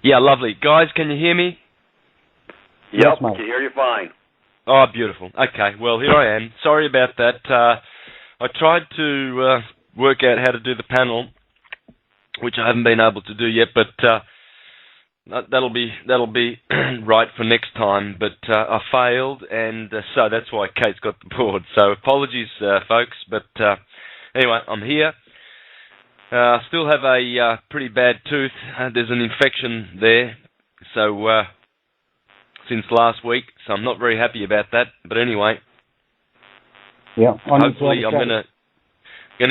Yeah, lovely. Guys, can you hear me? Yep, Yes, mate. can hear you fine. Oh, beautiful. Okay, well, here I am. Sorry about that. I tried to work out how to do the panel, which I haven't been able to do yet, but that'll be right for next time. But I failed, and so that's why Kate's got the board. So apologies, folks. But anyway, I'm here. Still have a pretty bad tooth. There's an infection there, so since last week, so I'm not very happy about that. But anyway, Yeah. hopefully I'm gonna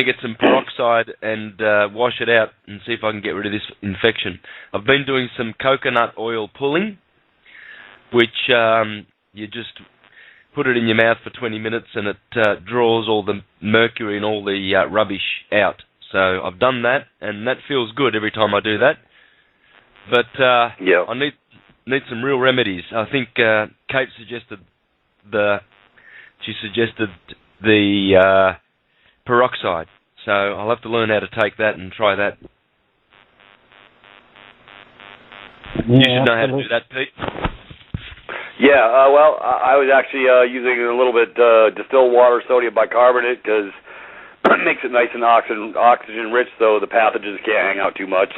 get some peroxide and wash it out and see if I can get rid of this infection. I've been doing some coconut oil pulling, which you just put it in your mouth for 20 minutes and it draws all the mercury and all the rubbish out. So I've done that, and that feels good every time I do that. But Yeah. I need some real remedies. I think Kate suggested the peroxide. So I'll have to learn how to take that and try that. Yeah, You should know how to absolutely. do that, Pete. Yeah, well, I was actually using a little bit distilled water, sodium bicarbonate, because it makes it nice and oxygen rich, so the pathogens can't hang out too much.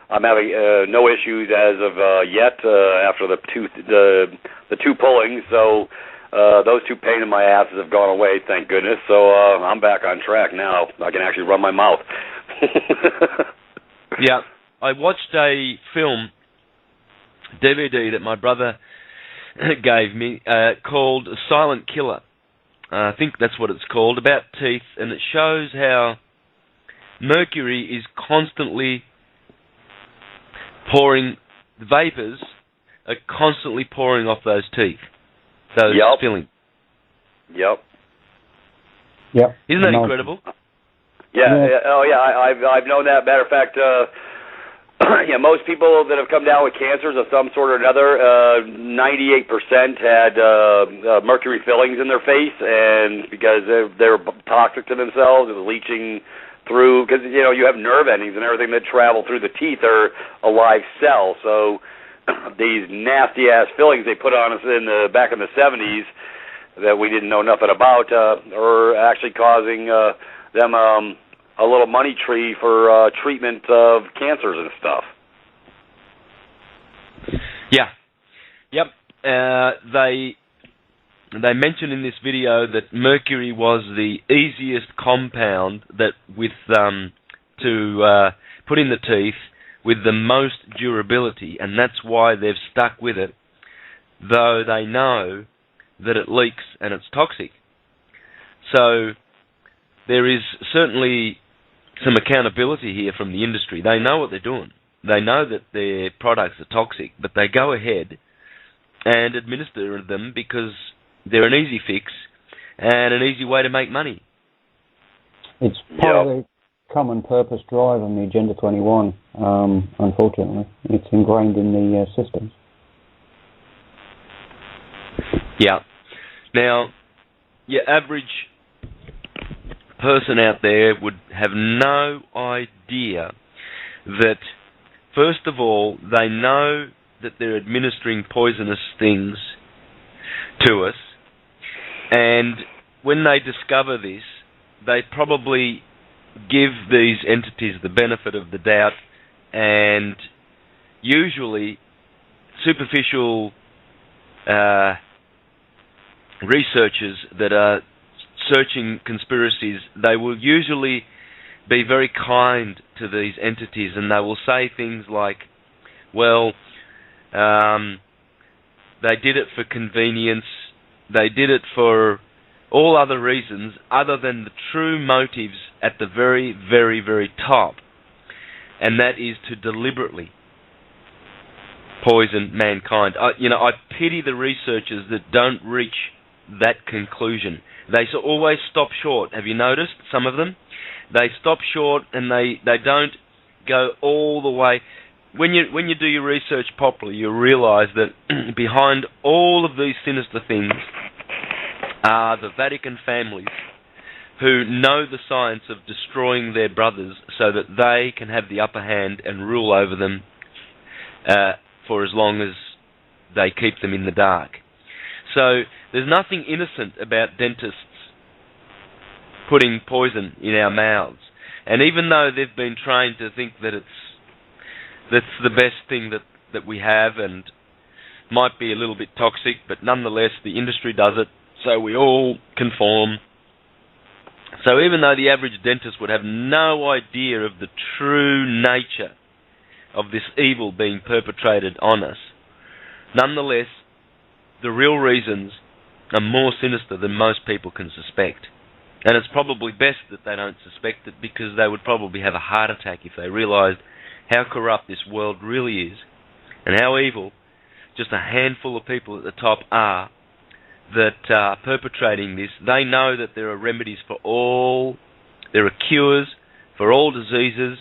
I'm having no issues as of yet after the two pullings. So those two pain in my asses have gone away, thank goodness. So I'm back on track now. I can actually run my mouth. Yeah, I watched a film DVD that my brother gave me called Silent Killer. I think that's what it's called, about teeth, and it shows how mercury is constantly pouring, the vapors are constantly pouring off those teeth, those Yep. fillings. Yep. Yep. Isn't that incredible? Yeah. Yeah. Oh, yeah. I've known that. Matter of fact, yeah, most people that have come down with cancers of some sort or another, 98% had mercury fillings in their face, and because they're toxic to themselves, it was leaching through, because you have nerve endings and everything that travel through the teeth are a live cell. So these nasty ass fillings they put on us back in the 70s that we didn't know nothing about are actually causing them a little money tree for treatment of cancers and stuff. Yeah. Yep. They mentioned in this video that mercury was the easiest compound that to put in the teeth with the most durability, and that's why they've stuck with it, though they know that it leaks and it's toxic. So there is certainly some accountability here from the industry. They know what they're doing. They know that their products are toxic, but they go ahead and administer them because they're an easy fix and an easy way to make money. It's part of the common purpose drive on the Agenda 21, unfortunately. It's ingrained in the systems. Yeah. Now, your average person out there would have no idea that, first of all, they know that they're administering poisonous things to us, and when they discover this, they probably give these entities the benefit of the doubt, and usually superficial researchers that are searching conspiracies, they will usually be very kind to these entities, and they will say things like, well, they did it for convenience, they did it for all other reasons other than the true motives at the very, very, very top, and that is to deliberately poison mankind. I pity the researchers that don't reach that conclusion. They always stop short. Have you noticed some of them? They stop short and they don't go all the way. When you do your research properly, you realise that behind all of these sinister things are the Vatican families who know the science of destroying their brothers so that they can have the upper hand and rule over them for as long as they keep them in the dark. So there's nothing innocent about dentists putting poison in our mouths. And even though they've been trained to think that that's the best thing that we have and might be a little bit toxic, but nonetheless the industry does it, so we all conform. So even though the average dentist would have no idea of the true nature of this evil being perpetrated on us, nonetheless, the real reasons are more sinister than most people can suspect. And it's probably best that they don't suspect it, because they would probably have a heart attack if they realised how corrupt this world really is and how evil just a handful of people at the top are that are perpetrating this. They know that there are remedies for all, there are cures for all diseases.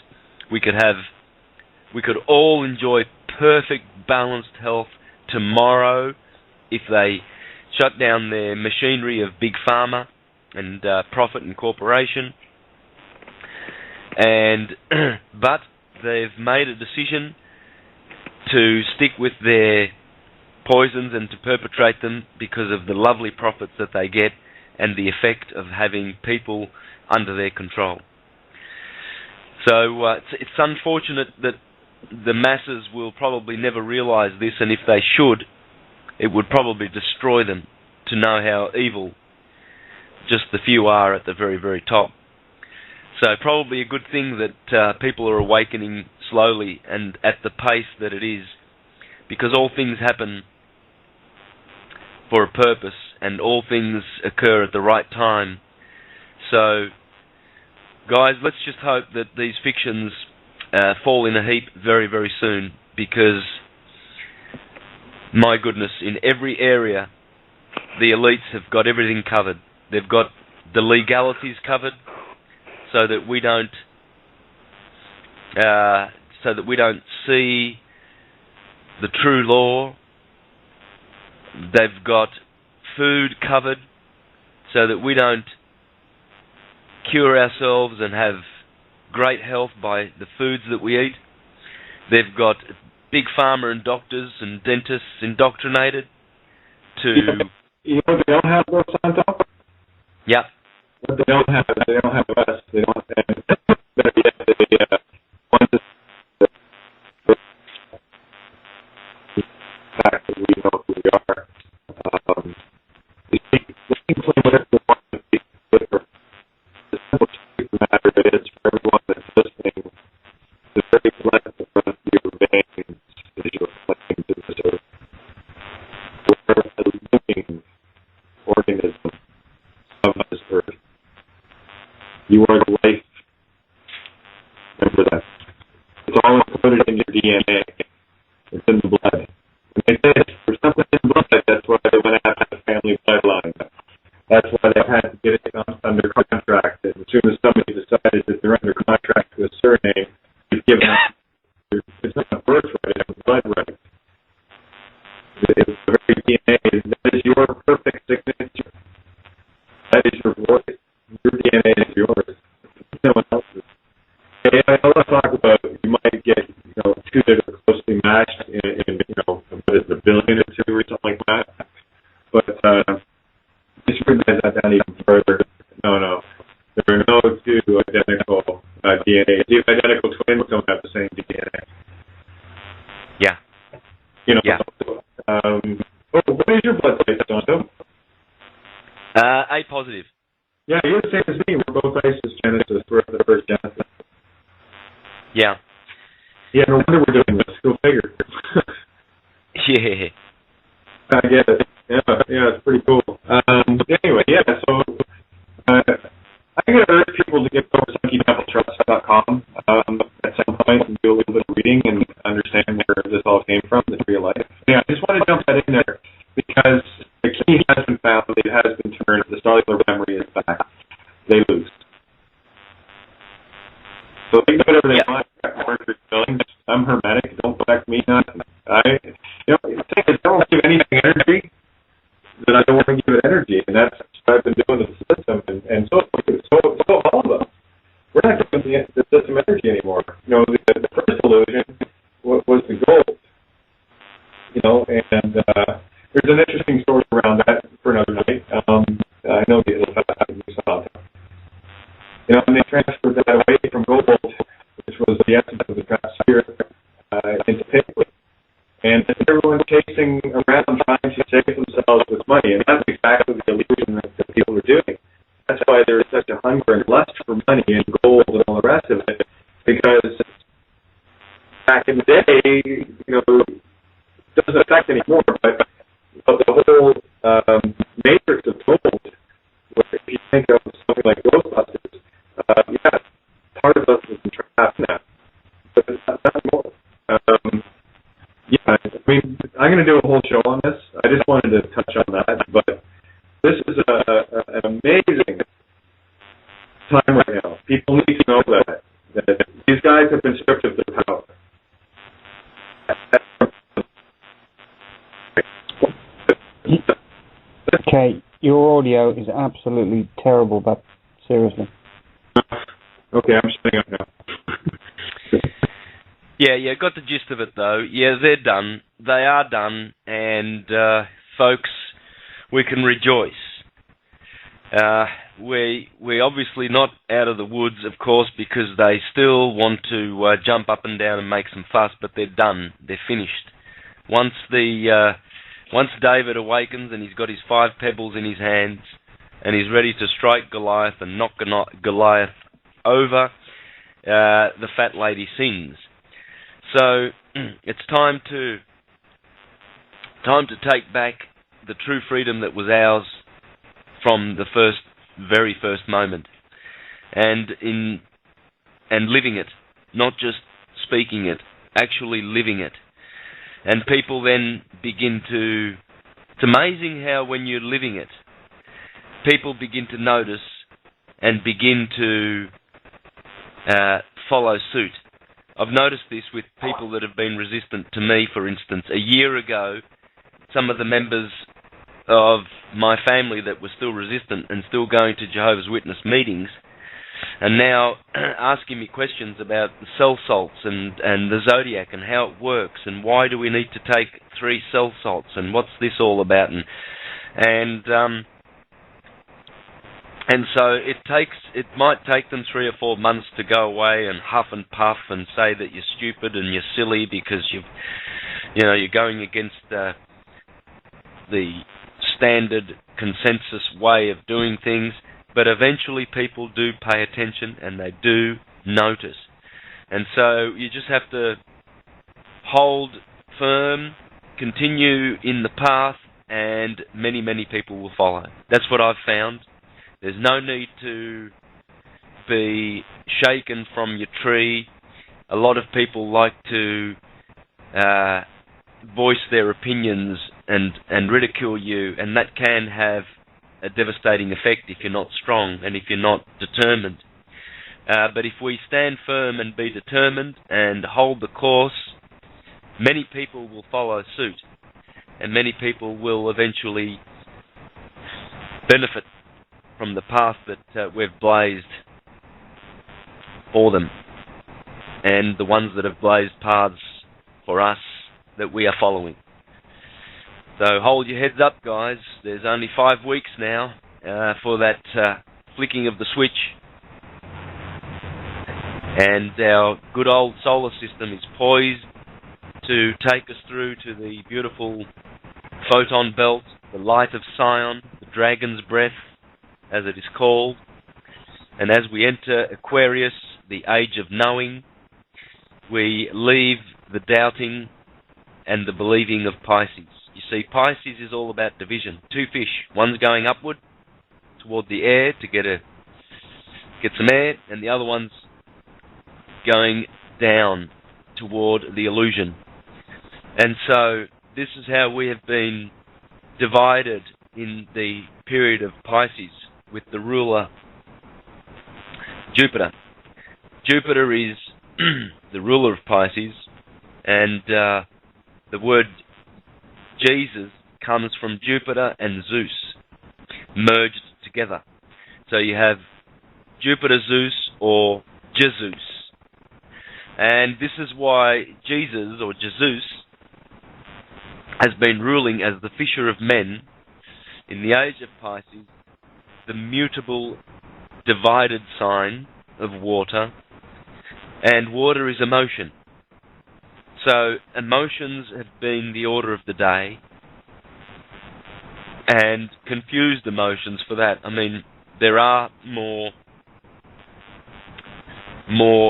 We could all enjoy perfect balanced health tomorrow if they shut down their machinery of big pharma and profit and corporation. But they've made a decision to stick with their poisons and to perpetrate them because of the lovely profits that they get and the effect of having people under their control. So it's unfortunate that the masses will probably never realise this, and if they should, it would probably destroy them to know how evil just the few are at the very, very top. So probably a good thing that people are awakening slowly and at the pace that it is, because all things happen for a purpose and all things occur at the right time. So, guys, let's just hope that these fictions fall in a heap very, very soon, because, my goodness, in every area, the elites have got everything covered. They've got the legalities covered, so that we don't see the true law. They've got food covered, so that we don't cure ourselves and have great health by the foods that we eat. They've got big pharma and doctors and dentists indoctrinated to... You know what they don't have, though, Santos? Yeah. What they don't have us. They don't have... the fact that we know who we are. We can claim whatever we want to be. The simple truth of the matter is, for everyone that's listening, the very blood at the front of your veins is your claim to this earth. We're a living organism of this earth. You are the life. Remember that. It's all encoded in your DNA. It's in the blood. When they say there's something in the blood, that's why they want to have a family bloodline. That's why they had to get it under contract. And as soon as somebody decided that they're under contract to a surname, you've given them, it's not a birthright, it's a blood right. It's the very DNA. That is your perfect signature. That is your voice. Your DNA is yours. No one else's. And I want to talk about, you might get, two that are closely matched in what is it, a billion or two or something like that. But just recognize that down even further. No. There are no two identical DNA. The identical twins don't have the same DNA. Yeah. Yeah. What is your blood type, Tonto? A positive. Yeah, you're the same as me. We're both ISIS Genesis. We're the first Genesis. Yeah. Yeah, no wonder we're doing this. Go figure. Yeah. I get it. Yeah, it's pretty cool. Anyway, so I'm going to urge people to get over to SunkyDevilTrust.com at some point and do a little bit of reading and understand where this all came from, the tree of life. Yeah, I just want to jump that in there because the key has been found, it has been turned, the cellular memory is back. They lose. So think of whatever they want. I'm hermetic. Don't affect me. Nothing. The thing is, I don't give anything energy, then I don't want to give it energy, and that's what I've been doing with the system, and so all of us. We're not giving the system energy anymore. The first illusion was the gold. and there's an interesting story around that for another night. I know the and they transferred that away from gold, which was the essence of the craft spirit, into paper. And everyone's chasing around trying to save themselves with money, and that's exactly the illusion that people are doing. That's why there's such a hunger and lust for money and gold and all the rest of it, because back in the day, it doesn't affect anymore, but the whole matrix of gold, if you think of something like Ghostbusters, part of us is trapped in that, but it's not more. I'm going to do a whole show on this. I just wanted to touch on that, but this is an amazing time right now. People need to know that these guys have been stripped of their power. Okay, your audio is absolutely terrible, but seriously. Okay, I'm shutting up now. Yeah, got the gist of it though. Yeah, they're done. They are done, and folks, we can rejoice. We're obviously not out of the woods, of course, because they still want to jump up and down and make some fuss, but they're done. They're finished. Once David awakens and he's got his 5 pebbles in his hands and he's ready to strike Goliath and knock Goliath over, the fat lady sings. So it's time to take back the true freedom that was ours from the very first moment, and living it, not just speaking it, actually living it. And people then begin to... It's amazing how when you're living it, people begin to notice and begin to follow suit. I've noticed this with people that have been resistant to me, for instance. A year ago, some of the members of my family that were still resistant and still going to Jehovah's Witness meetings and now asking me questions about the cell salts and the zodiac and how it works and why do we need to take 3 cell salts and what's this all about, and so it might take them 3 or 4 months to go away and huff and puff and say that you're stupid and you're silly because you're going against the standard consensus way of doing things. But eventually people do pay attention and they do notice. And so you just have to hold firm, continue in the path, and many, many people will follow. That's what I've found. There's no need to be shaken from your tree. A lot of people like to voice their opinions and ridicule you, and that can have a devastating effect if you're not strong and if you're not determined. But if we stand firm and be determined and hold the course, many people will follow suit, and many people will eventually benefit from the path that we've blazed for them, and the ones that have blazed paths for us that we are following. So hold your heads up, guys. There's only 5 weeks now for that flicking of the switch, and our good old solar system is poised to take us through to the beautiful photon belt, the light of Sion, the dragon's breath, as it is called. And as we enter Aquarius, the age of knowing, we leave the doubting and the believing of Pisces. You see, Pisces is all about division. 2 fish, one's going upward toward the air to get some air, and the other one's going down toward the illusion. And so this is how we have been divided in the period of Pisces, with the ruler Jupiter. Jupiter is the ruler of Pisces, and the word Jesus comes from Jupiter and Zeus merged together. So you have Jupiter Zeus or Jesus. And this is why Jesus or Jesus has been ruling as the fisher of men in the age of Pisces, the mutable divided sign of water, and water is emotion. So emotions have been the order of the day, and confused emotions for that. I mean, there are more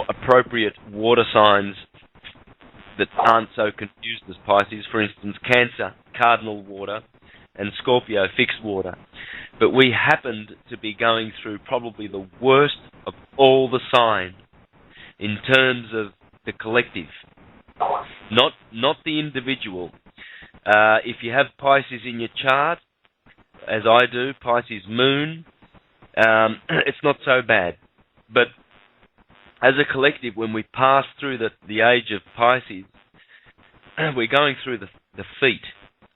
appropriate water signs that aren't so confused as Pisces. For instance, Cancer, cardinal water, and Scorpio, fixed water. But we happened to be going through probably the worst of all the signs in terms of the collective, not the individual. If you have Pisces in your chart, as I do, Pisces moon, it's not so bad. But as a collective, when we pass through the age of Pisces, we're going through the feet,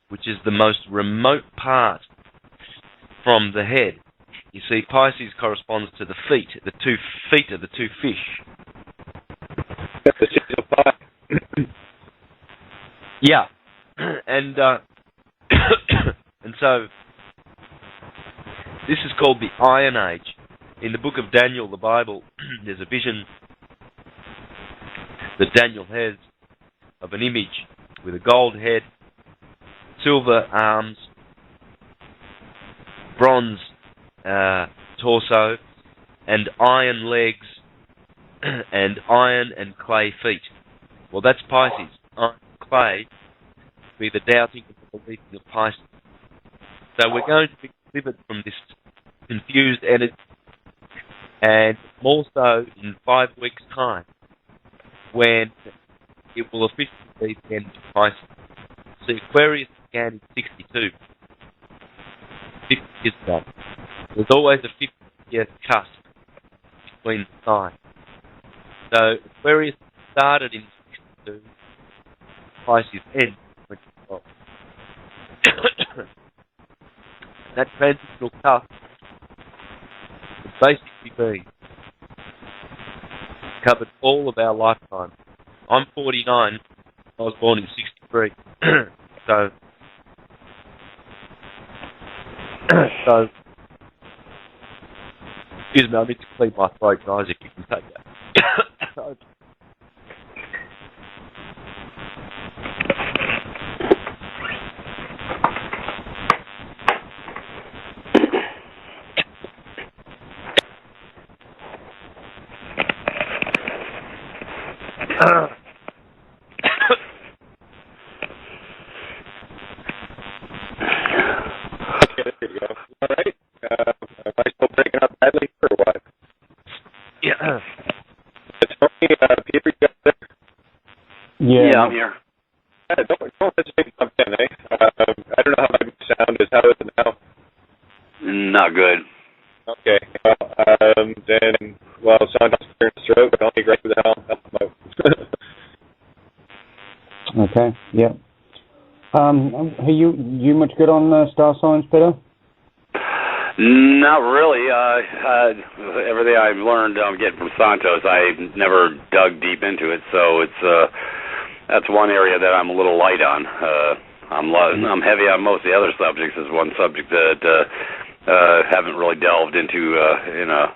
which is the most remote part from the head. You see, Pisces corresponds to the feet. The 2 feet are the 2 fish. Yeah, and and so this is called the Iron Age. In the book of Daniel, the Bible, there's a vision that Daniel has of an image with a gold head, silver arms, bronze torso, and iron legs, and iron and clay feet. Well, that's Pisces. Iron and clay be the doubting and the believing of Pisces. So we're going to be delivered from this confused energy, and more so in 5 weeks' time, when it will officially be the end of Pisces. So Aquarius began in 62, 50 years ago. There's always a 50-year cusp between the signs. So Aquarius started in 62, Pisces ended in 2012. That transitional cusp would basically be covered all of our lifetime. I'm 49. I was born in 63. so excuse me, I need to clean my throat, guys, if you can take that. Yeah, I'm here. Don't hesitate to jump in, eh? I don't know how my sound is. How is it now? Not good. Okay. Well, Santos experienced stroke, but only great with the help out. Okay, yeah. Are you much good on star signs, Peter? Not really. Everything I've learned getting from Santos, I never dug deep into it, so it's that's one area that I'm a little light on. I'm heavy on most of the other subjects. Is one subject that haven't really delved into in a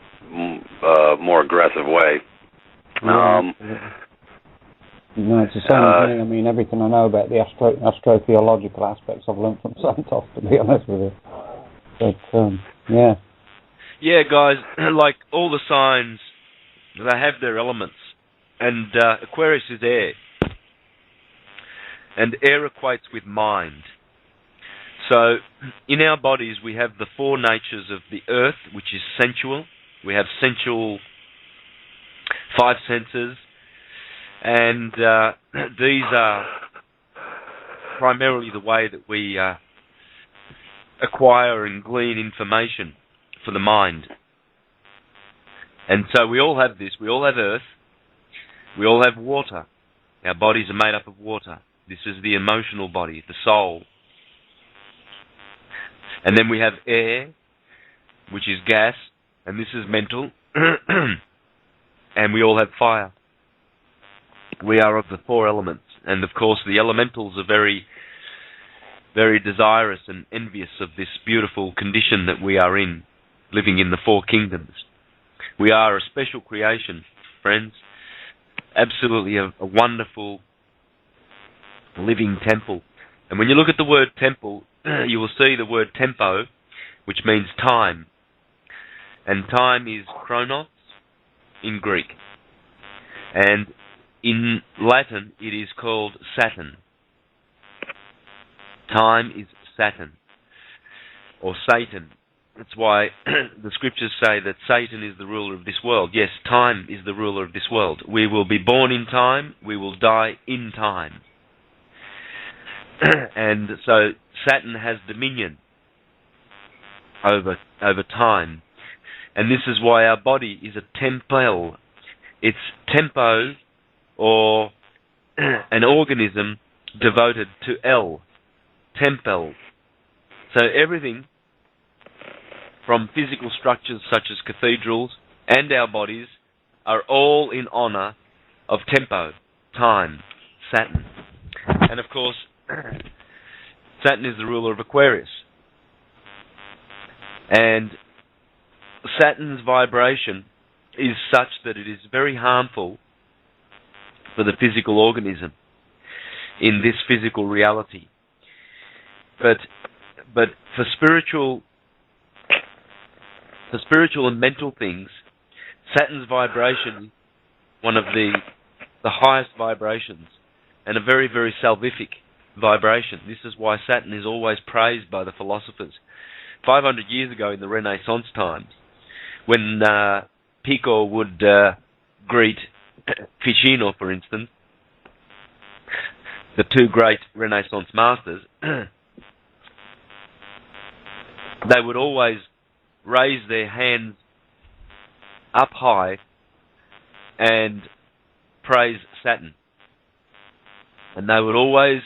more aggressive way. No, it's the same as me. I mean, everything I know about the astrotheological aspects I've learned from Santos, to be honest with you. But, yeah. Yeah, guys, like all the signs, they have their elements. And Aquarius is air. And air equates with mind. So, in our bodies, we have the 4 natures of the earth, which is sensual. We have sensual 5 senses. And these are primarily the way that we acquire and glean information for the mind. And so we all have this. We all have earth. We all have water. Our bodies are made up of water. This is the emotional body, the soul. And then we have air, which is gas, and this is mental. And we all have fire. We are of the 4 elements. And of course the elementals are very very desirous and envious of this beautiful condition that we are in, living in the four kingdoms. We are a special creation, friends. Absolutely a wonderful living temple. And when you look at the word temple, you will see the word tempo, which means time. And time is chronos in Greek. And in Latin, it is called Saturn. Time is Saturn, or Satan. That's why the scriptures say that Satan is the ruler of this world. Yes, time is the ruler of this world. We will be born in time, we will die in time. And so Saturn has dominion over time. And this is why our body is a temple. It's tempo, or an organism devoted to El, temple. So everything from physical structures such as cathedrals and our bodies are all in honor of tempo, time, Saturn. And of course, Saturn is the ruler of Aquarius. And Saturn's vibration is such that it is very harmful for the physical organism in this physical reality. But for spiritual and mental things, Saturn's vibration is one of the highest vibrations, and a very, very salvific vibration. This is why Saturn is always praised by the philosophers. 500 years ago in the Renaissance times, when Pico would greet Ficino, for instance, the two great Renaissance masters, they would always raise their hands up high and praise Saturn. And they would always,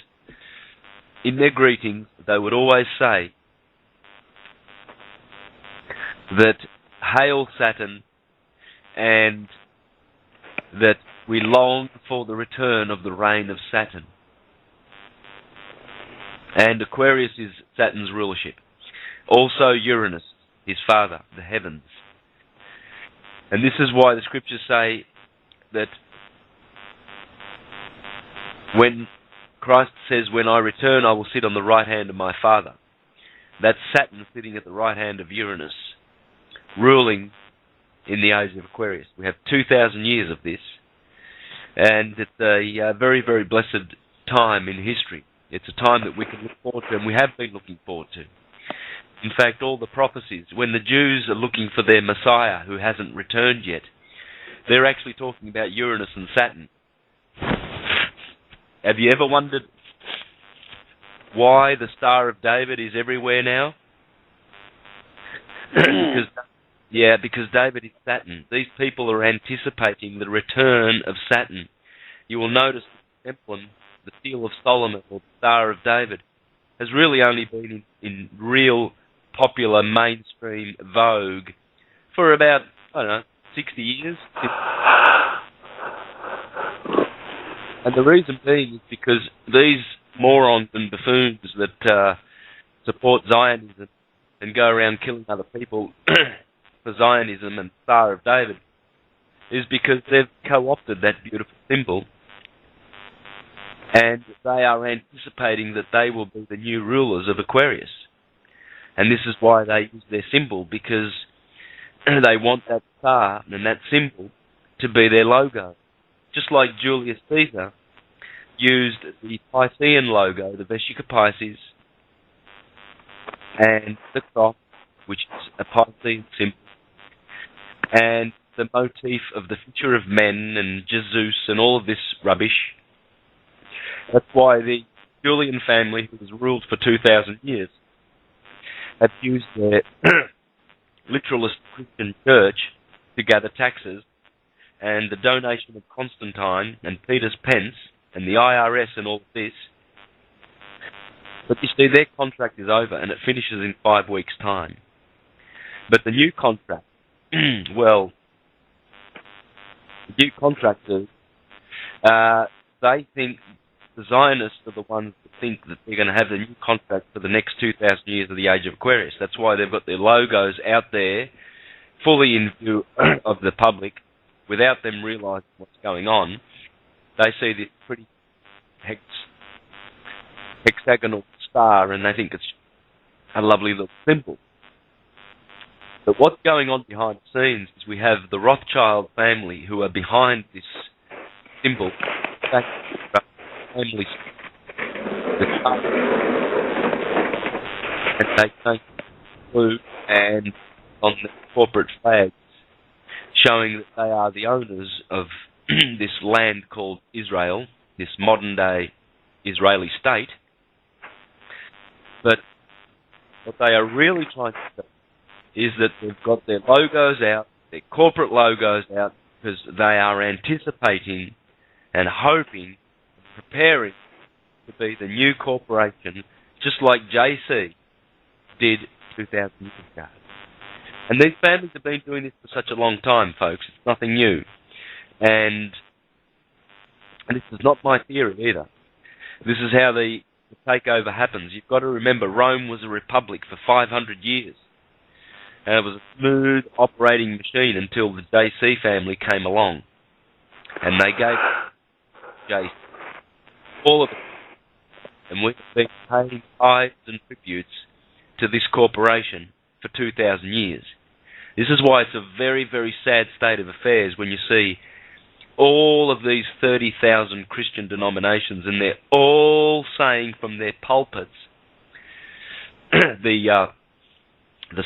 in their greetings, they would always say that, "Hail Saturn," and that we long for the return of the reign of Saturn. And Aquarius is Saturn's rulership. Also Uranus, his father, the heavens. And this is why the scriptures say that when Christ says, "When I return, I will sit on the right hand of my Father," that's Saturn sitting at the right hand of Uranus, ruling in the age of Aquarius. We have 2,000 years of this, and it's a very, very blessed time in history. It's a time that we can look forward to, and we have been looking forward to. In fact, all the prophecies, when the Jews are looking for their Messiah who hasn't returned yet, they're actually talking about Uranus and Saturn. Have you ever wondered why the Star of David is everywhere now? Because David is Saturn. These people are anticipating the return of Saturn. You will notice the emblem, the Seal of Solomon, or the Star of David, has really only been in real popular mainstream vogue for about, 60 years. And the reason being is because these morons and buffoons that support Zionism and go around killing other people for Zionism and Star of David is because they've co-opted that beautiful symbol, and they are anticipating that they will be the new rulers of Aquarius. And this is why they use their symbol, because they want that star and that symbol to be their logo. Just like Julius Caesar used the Piscean logo, the Vesica Pisces, and the cross, which is a Piscean symbol, and the motif of the future of men and Jesus and all of this rubbish. That's why the Julian family, who has ruled for 2,000 years, have used their literalist Christian church to gather taxes, and the donation of Constantine and Peter's pence and the IRS and all this. But you see, their contract is over and it finishes in 5 weeks' time. But the new contract, well, the new contractors, they think the Zionists are the ones that think that they're going to have the new contract for the next 2,000 years of the Age of Aquarius. That's why they've got their logos out there, fully in view of the public, without them realising what's going on. They see this pretty hexagonal star, and they think it's a lovely little symbol. But what's going on behind the scenes is we have the Rothschild family who are behind this symbol. Family, and they take blue and on the corporate flags, showing that they are the owners of this land called Israel, this modern-day Israeli state. But what they are really trying to do is that they've got their logos out, their corporate logos out, because they are anticipating and hoping, preparing to be the new corporation, just like JC did 2,000 years ago. And these families have been doing this for such a long time, folks. It's nothing new. And this is not my theory either. This is how the takeover happens. You've got to remember, Rome was a republic for 500 years. And it was a smooth operating machine until the JC family came along. And they gave JC all of it. And we've been paying tithes and tributes to this corporation for 2,000 years. This is why it's a very, very sad state of affairs when you see all of these 30,000 Christian denominations, and they're all saying from their pulpits, the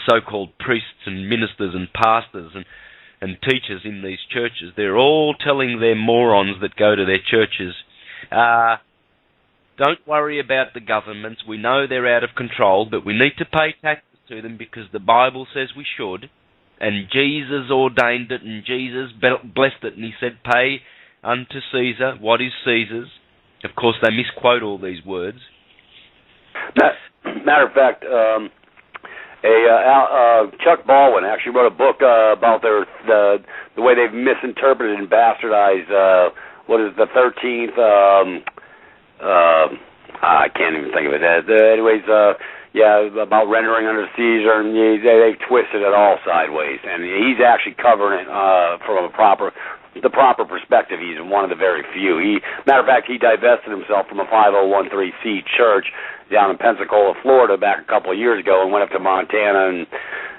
so-called priests and ministers and pastors and teachers in these churches, they're all telling their morons that go to their churches, don't worry about the governments, we know they're out of control, but we need to pay taxes to them because the Bible says we should, and Jesus ordained it, and Jesus blessed it, and he said, pay unto Caesar what is Caesar's. Of course, they misquote all these words. Matter of fact, Chuck Baldwin actually wrote a book about the way they've misinterpreted and bastardized what is the 13th. I can't even think of it. Anyways, about rendering under Caesar, and they've twisted it all sideways. And he's actually covering it from the proper perspective. He's one of the very few. Matter of fact, he divested himself from a 5013C church down in Pensacola, Florida, back a couple of years ago, and went up to Montana, and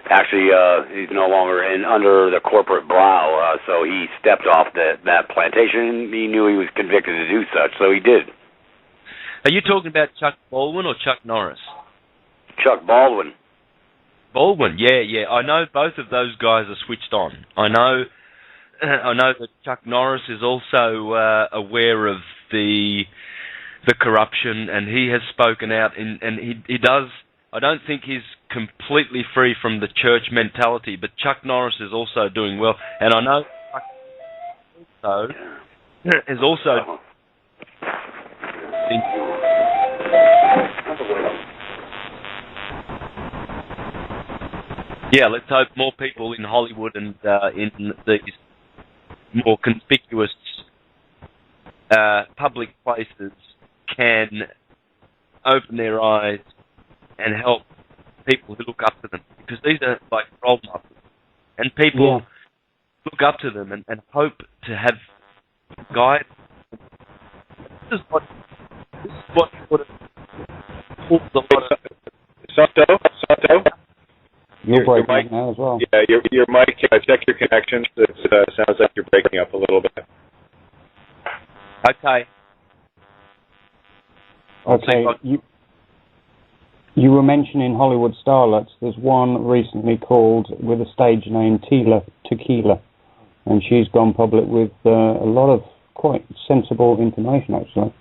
actually he's no longer under the corporate brow. So he stepped off that plantation, and he knew he was convicted to do such, so he did. Are you talking about Chuck Baldwin or Chuck Norris? Chuck Baldwin. Baldwin, yeah. I know both of those guys are switched on. I know that Chuck Norris is also aware of the corruption, and he has spoken out, and he does. I don't think he's completely free from the church mentality, but Chuck Norris is also doing well, and I know Chuck is also. Yeah, let's hope more people in Hollywood and in these more conspicuous public places can open their eyes and help people who look up to them, because these are like role models, and people look up to them and hope to have guidance. This is what pulls a lot of... Santo? You're breaking up now as well. Yeah, your mic, check your connections. It sounds like you're breaking up a little bit. Okay. Okay, you were mentioning Hollywood starlets. There's one recently called, with a stage name, Tequila, and she's gone public with a lot of quite sensible information, actually.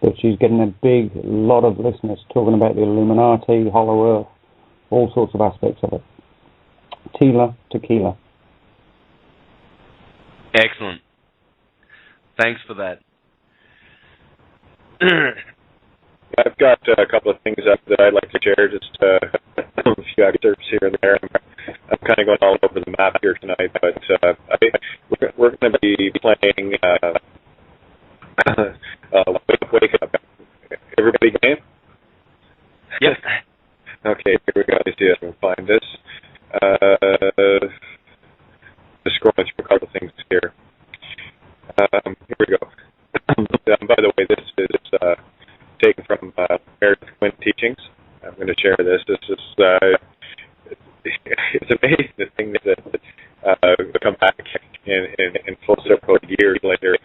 But she's getting a big lot of listeners talking about the Illuminati, Hollow Earth, all sorts of aspects of it. Tequila. Excellent. Thanks for that. I've got a couple of things up that I'd like to share, just a few excerpts here and there. I'm kind of going all over the map here tonight, but we're going to be playing Wake Up wake up. Everybody game? Yep. Okay, here we go. Let's see if I can find this. Just scrolling through a couple things here. Here we go. By the way, this is taken from Meredith Quinn teachings. I'm going to share this. This is it's amazing the thing that come back in full circle years later,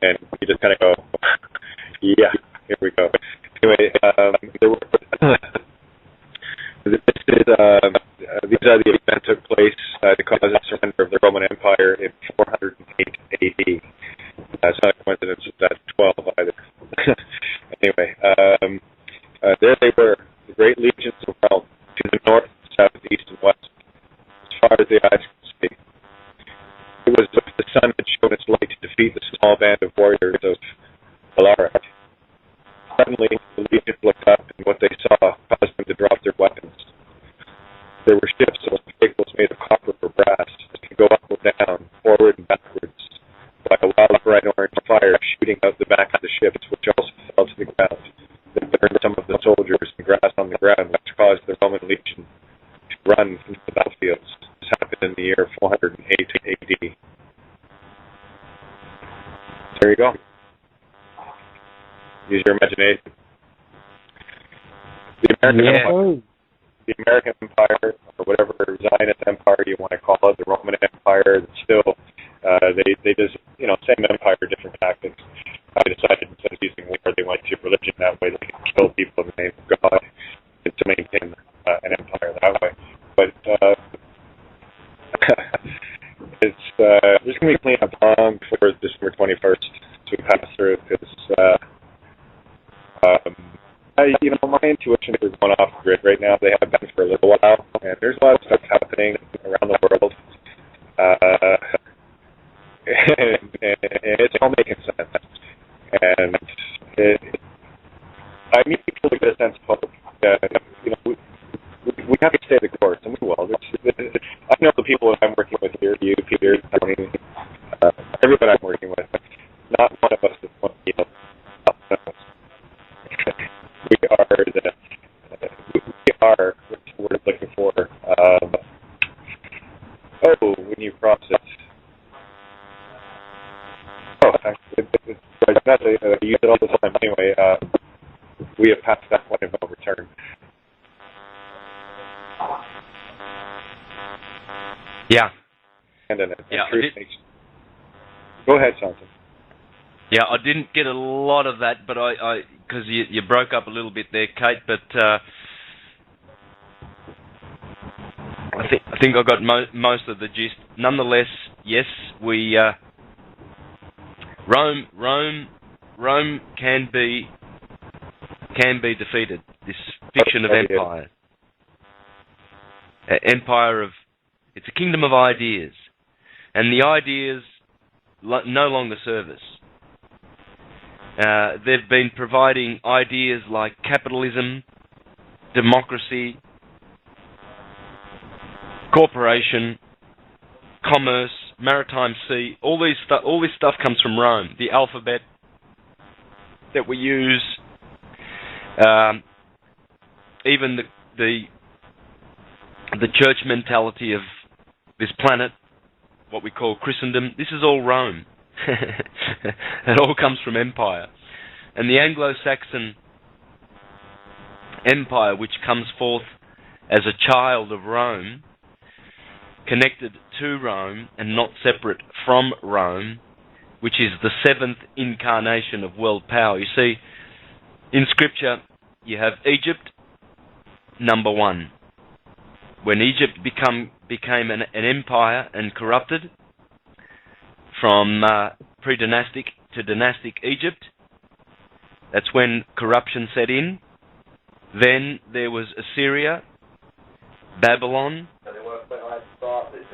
and you just kind of go, yeah, here we go. Anyway, there were, these are the events that took place to cause the surrender of the Roman Empire in 408 AD. It's not a coincidence that that's 12 either. Anyway, there they were, the great legions of Rome, to the north, south, east, and west, as far as the eyes could see. It was as if the sun had shown its light to defeat the small band of warriors of Alaric. Suddenly, the legions looked up, and what they saw caused them to drop their weapons. There were ships or vehicles made of copper or brass that could go up or down, forward and backwards, by a wild bright orange fire shooting out the back of the ships, which also fell to the ground. They burned some of the soldiers and grass on the ground, which caused the Roman legion to run from the battlefields. This happened in the year 408 AD. There you go. Use your imagination. The American Empire, or whatever Zionist empire you want to call it, the Roman Empire, still, they just, same empire, different tactics. I decided instead of using war, they went to religion that way. They could kill people in the name of God and to maintain an empire that way. But it's there's going to be cleanup long before December 21st as we pass through, because my intuition is going off the grid right now. They have been for a little while, and there's a lot of stuff happening around the world. And it's all making sense. And I need people to get a sense of hope. We have to stay the course, and we will. I know the people that I'm working with here, you, Peter, Tony, everybody I'm working with. Not one of us is one of the we are what's the word I'm looking for? When you process. I use it all the time anyway. We have passed that point of no return. Yeah. Go ahead, Santos. Yeah, I didn't get a lot of that, but I because you broke up a little bit there, Kate. But I think I got most of the gist. Nonetheless, yes, we Rome can be defeated. This fiction of empire, it's a kingdom of ideas, and the ideas no longer serve us. They've been providing ideas like capitalism, democracy, corporation, commerce, maritime sea. All this stuff comes from Rome. The alphabet that we use, even the church mentality of this planet, what we call Christendom. This is all Rome. It all comes from empire. And the Anglo-Saxon empire, which comes forth as a child of Rome, connected to Rome and not separate from Rome, which is the seventh incarnation of world power. You see, in Scripture, you have Egypt, number one. When Egypt became an empire and corrupted, from pre-dynastic to dynastic Egypt, that's when corruption set in. Then there was Assyria, Babylon,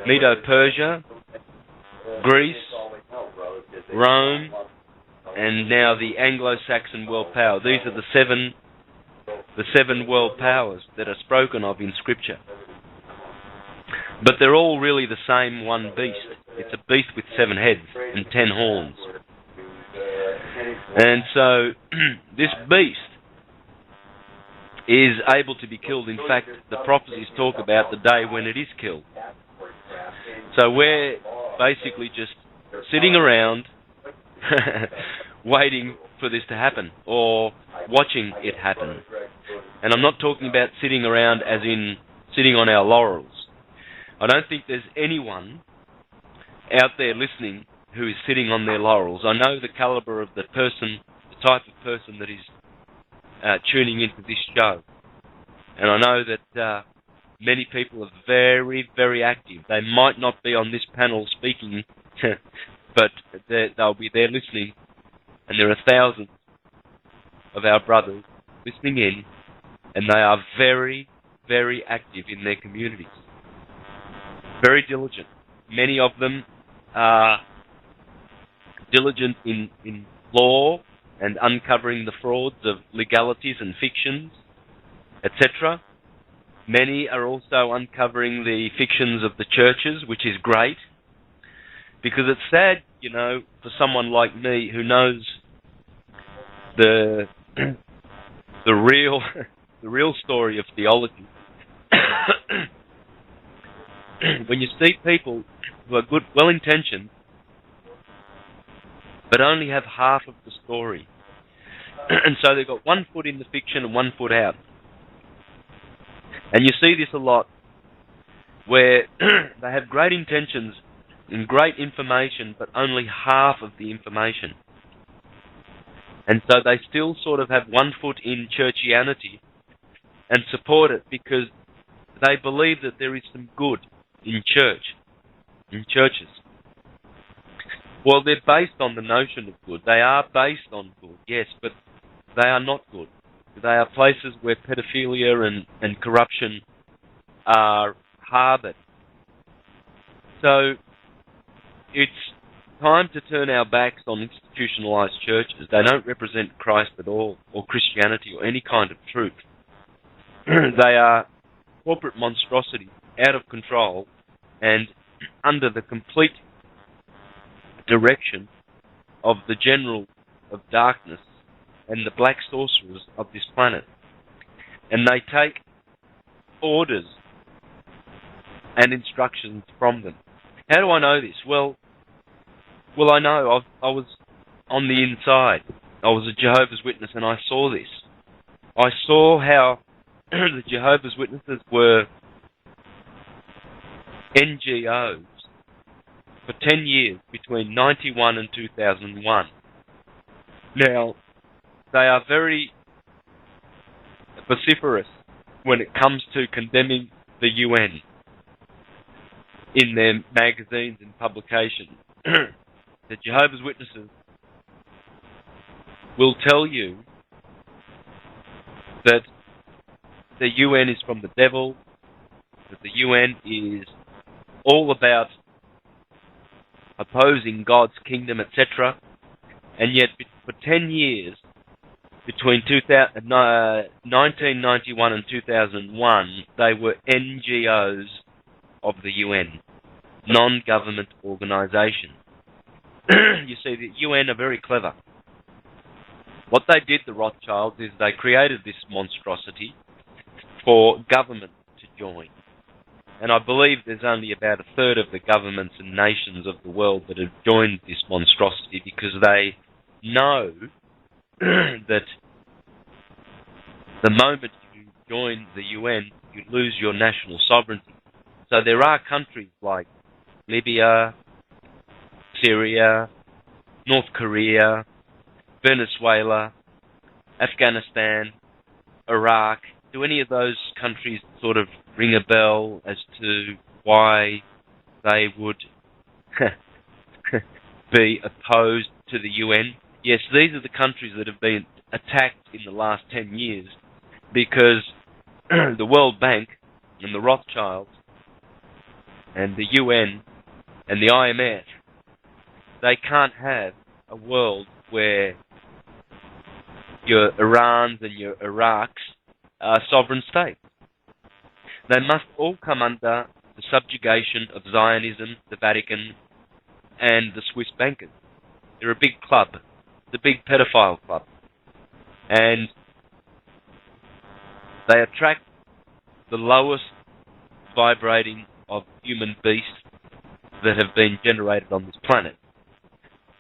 Medo-Persia, Greece, Rome, and now the Anglo-Saxon world power. These are the seven world powers that are spoken of in Scripture. But they're all really the same one beast. It's a beast with 7 heads and 10 horns. And so this beast is able to be killed. In fact, the prophecies talk about the day when it is killed. So we're basically just sitting around waiting for this to happen, or watching it happen. And I'm not talking about sitting around as in sitting on our laurels. I don't think there's anyone out there listening who is sitting on their laurels. I know the caliber of the person, the type of person that is tuning into this show. And I know that many people are very, very active. They might not be on this panel speaking, but they'll be there listening. And there are thousands of our brothers listening in, and they are very, very active in their communities. Very diligent. Many of them are diligent in law and uncovering the frauds of legalities and fictions, etc. Many are also uncovering the fictions of the churches, which is great, because it's sad, you know, for someone like me who knows the real story of theology. When you see people who are good, well-intentioned, but only have half of the story, and so they've got 1 foot in the fiction and 1 foot out. And you see this a lot, where they have great intentions and great information, but only half of the information. And so they still sort of have 1 foot in churchianity and support it because they believe that there is some good in churches. Well, they're based on the notion of good. They are based on good, yes, but they are not good. They are places where pedophilia and corruption are harboured. So it's time to turn our backs on institutionalized churches. They don't represent Christ at all, or Christianity, or any kind of truth. They are corporate monstrosity, out of control, and under the complete direction of the general of darkness and the black sorcerers of this planet. And they take orders and instructions from them. How do I know this? Well, I know. I was on the inside. I was a Jehovah's Witness, and I saw this. I saw how the Jehovah's Witnesses were NGOs for 10 years, between 91 and 2001. Now, they are very vociferous when it comes to condemning the UN in their magazines and publications. The Jehovah's Witnesses will tell you that the UN is from the devil, that the UN is all about opposing God's kingdom, etc. And yet, for 10 years, between 1991 and 2001, they were NGOs of the UN, non-government organisations. You see, the UN are very clever. What they did, the Rothschilds, is they created this monstrosity for government to join. And I believe there's only about a third of the governments and nations of the world that have joined this monstrosity because they know that the moment you join the UN, you lose your national sovereignty. So there are countries like Libya, Syria, North Korea, Venezuela, Afghanistan, Iraq. Do any of those countries sort of ring a bell as to why they would be opposed to the UN? Yes, these are the countries that have been attacked in the last 10 years because the World Bank and the Rothschilds and the UN and the IMF, they can't have a world where your Irans and your Iraqs are sovereign states. They must all come under the subjugation of Zionism, the Vatican, and the Swiss bankers. They're a big club. the big pedophile club. And they attract the lowest vibrating of human beasts that have been generated on this planet.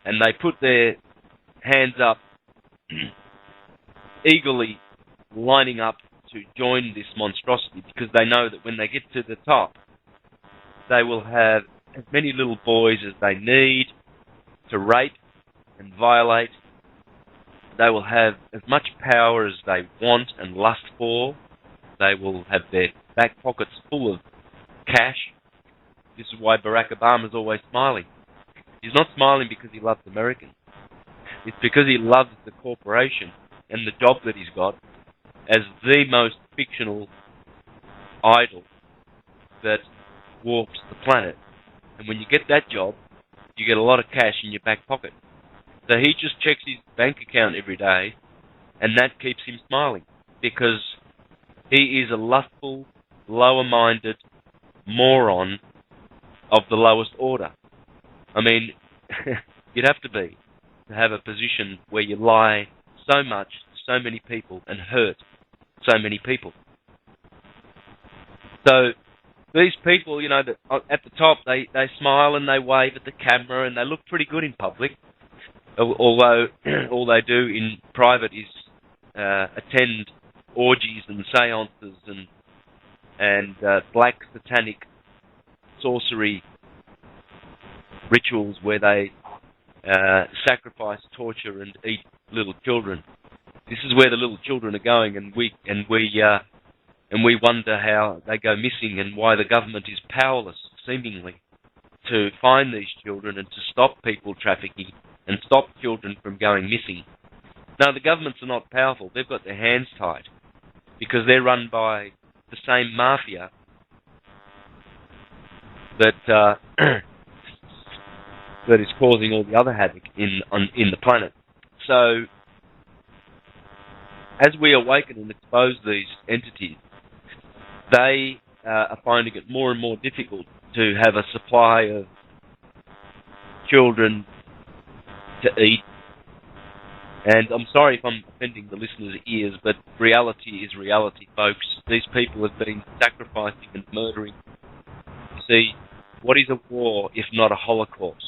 And they put their hands up, eagerly lining up to join this monstrosity, because they know that when they get to the top, they will have as many little boys as they need to rape and violate. They will have as much power as they want and lust for. They will have their back pockets full of cash. This is why Barack Obama is always smiling. He's not smiling because he loves Americans. It's because he loves the corporation and the job that he's got as the most fictional idol that walks the planet. And when you get that job, you get a lot of cash in your back pocket. So he just checks his bank account every day, and that keeps him smiling, because he is a lustful, lower-minded moron of the lowest order. I mean, you'd have to be to have a position where you lie so much to so many people and hurt so many people. So these people, you know, at the top, they smile and they wave at the camera and they look pretty good in public, although all they do in private is attend orgies and seances and black satanic sorcery rituals where they sacrifice, torture, and eat little children. This is where the little children are going, and we wonder how they go missing and why the government is powerless, seemingly, to find these children and to stop people trafficking and stop children from going missing. Now, the governments are not powerful. They've got their hands tied because they're run by the same mafia that that is causing all the other havoc in the planet. So, as we awaken and expose these entities, they are finding it more and more difficult to have a supply of children to eat. And I'm sorry if I'm offending the listeners' ears, but reality is reality, folks. These people have been sacrificing and murdering. See, what is a war if not a holocaust?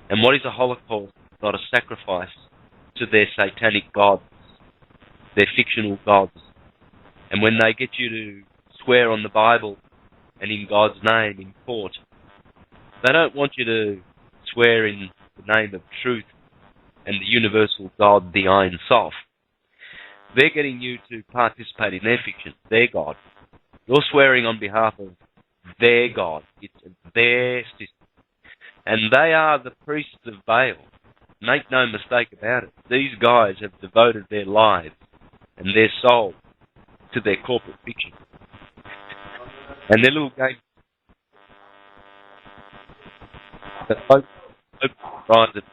And what is a holocaust if not a sacrifice to their satanic gods, their fictional gods? And when they get you to swear on the Bible and in God's name in court, they don't want you to swear in the name of truth and the universal God, the Iron Sof. They're getting you to participate in their fiction, their God. You're swearing on behalf of their God. It's their system. And they are the priests of Baal. Make no mistake about it. These guys have devoted their lives and their soul to their corporate fiction. And their little game. That folks rise it.